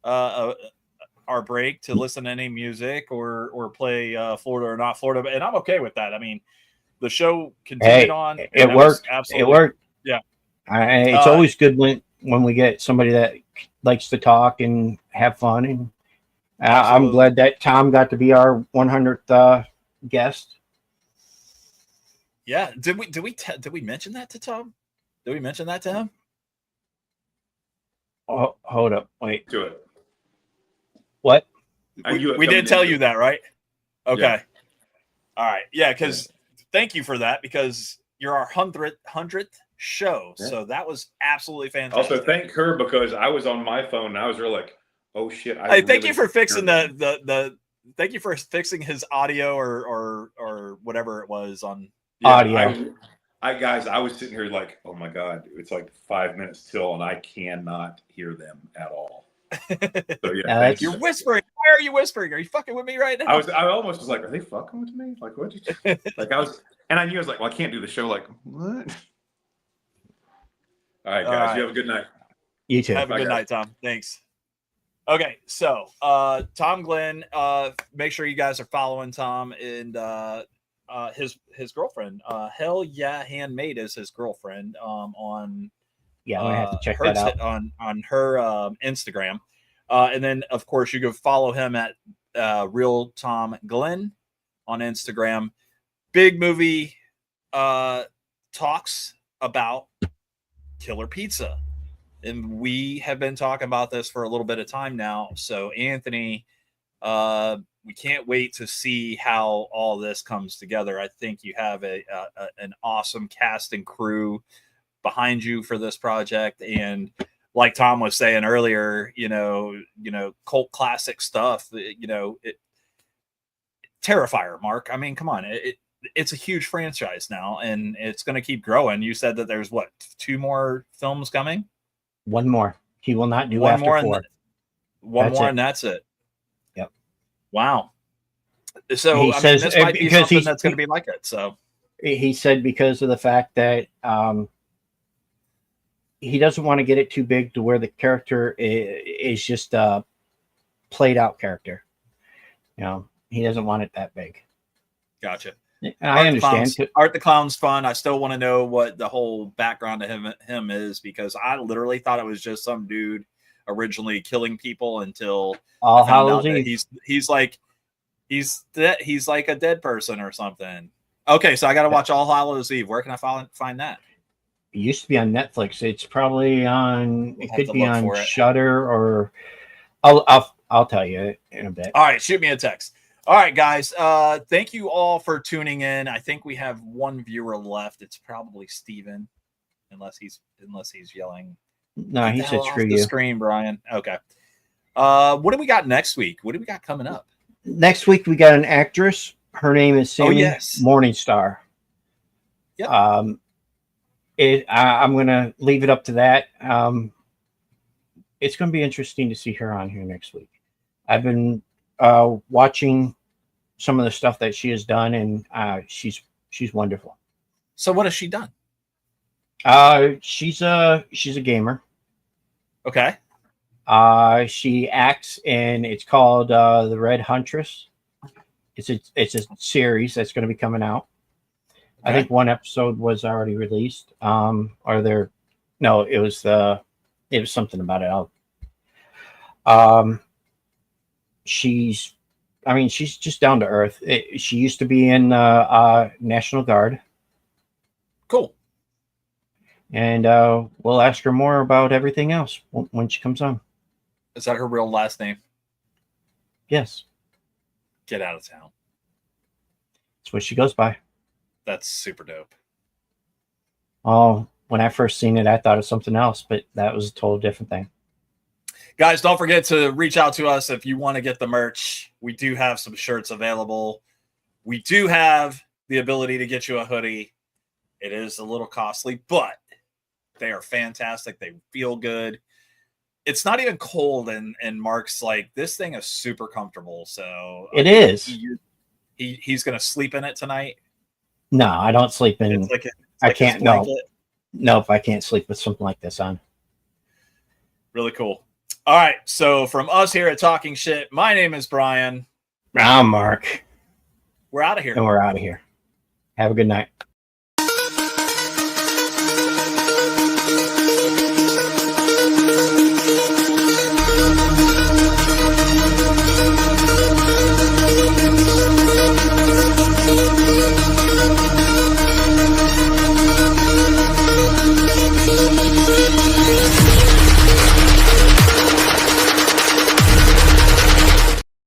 our break to listen to any music or play Florida or Not Florida, and I'm okay with that. I mean, the show continued on. It worked. Absolutely. It worked. Yeah. It's always good when we get somebody that likes to talk and have fun, and I'm glad that Tom got to be our 100th guest. Yeah. Did we mention that to Tom? Did we mention that to him? Oh, hold up. Wait. Do it. What? We did tell you that, right? Okay. Yeah. All right. Yeah, because thank you for that, because you're our 100th show. Yeah. So that was absolutely fantastic. Also, thank her, because I was on my phone and I was really like, oh shit. Thank you for fixing thank you for fixing his audio or whatever it was on audio. I was sitting here like, oh my God, it's like 5 minutes till and I cannot hear them at all. So yeah, you're whispering. Why are you whispering? Are you fucking with me right now? I almost was like, are they fucking with me? Like, what did you like? I knew I was like, well, I can't do the show. Like, what? All right, guys, you have a good night. You too. Have a good night, Tom. Thanks. Okay, so Tom Glynn, make sure you guys are following Tom and his girlfriend. Hell Yeah Handmade is his girlfriend. On I'm gonna have to check that out on her Instagram, and then of course you can follow him at Real Tom Glynn on Instagram. Big movie talks about Killer Pizza. And we have been talking about this for a little bit of time now. So, Anthony, we can't wait to see how all this comes together. I think you have an awesome cast and crew behind you for this project. And like Tom was saying earlier, cult classic stuff, Terrifier, Mark. I mean, come on. It's a huge franchise now, and it's going to keep growing. You said that there's 2 more films coming? One more. He will not do one after more 4. One That's more, it. and that's it. Yep. Wow. So He says this might be because something that's going to be like it. So he said because of the fact that he doesn't want to get it too big to where the character is just a played out character. He doesn't want it that big. Gotcha. I understand. Art the Clown's fun. I still want to know what the whole background to him is, because I literally thought it was just some dude originally killing people until All I found Hallows out that Eve. he's like a dead person or something. Okay, so I got to watch All Hallows Eve. Where can I find that? It used to be on Netflix. It's probably on. We'll It have could to be look on for it. Shudder, or I'll tell you in a bit. All right, shoot me a text. All right, guys. Thank you all for tuning in. I think we have one viewer left. It's probably Steven, unless he's yelling. No, Get he the said hell off screw the you. screen, Brian. Okay. What do we got next week? What do we got coming up? Next week we got an actress. Her name is Sammy yes. Morningstar. Yep. I'm gonna leave it up to that. It's gonna be interesting to see her on here next week. I've been watching some of the stuff that she has done, and she's wonderful. So what has she done? She's a gamer. Okay. She acts, and it's called The Red Huntress. It's a series that's going to be coming out. Okay. I think one episode was already released. It was something about it. She's just down to earth. She used to be in National Guard. Cool. And we'll ask her more about everything else when she comes on. Is that her real last name? Yes. Get out of town. That's what she goes by. That's super dope. Oh, when I first seen it, I thought of something else, but that was a total different thing. Guys, don't forget to reach out to us if you want to get the merch. We do have some shirts available. We do have the ability to get you a hoodie. It is a little costly, but they are fantastic. They feel good. It's not even cold, and Mark's like, this thing is super comfortable. So it is. He's going to sleep in it tonight. No, I don't sleep in. I can't. No, if I can't sleep with something like this on. Really cool. All right. So from us here at Talking Shit, my name is Brian. I'm Mark. We're out of here. And we're out of here. Have a good night.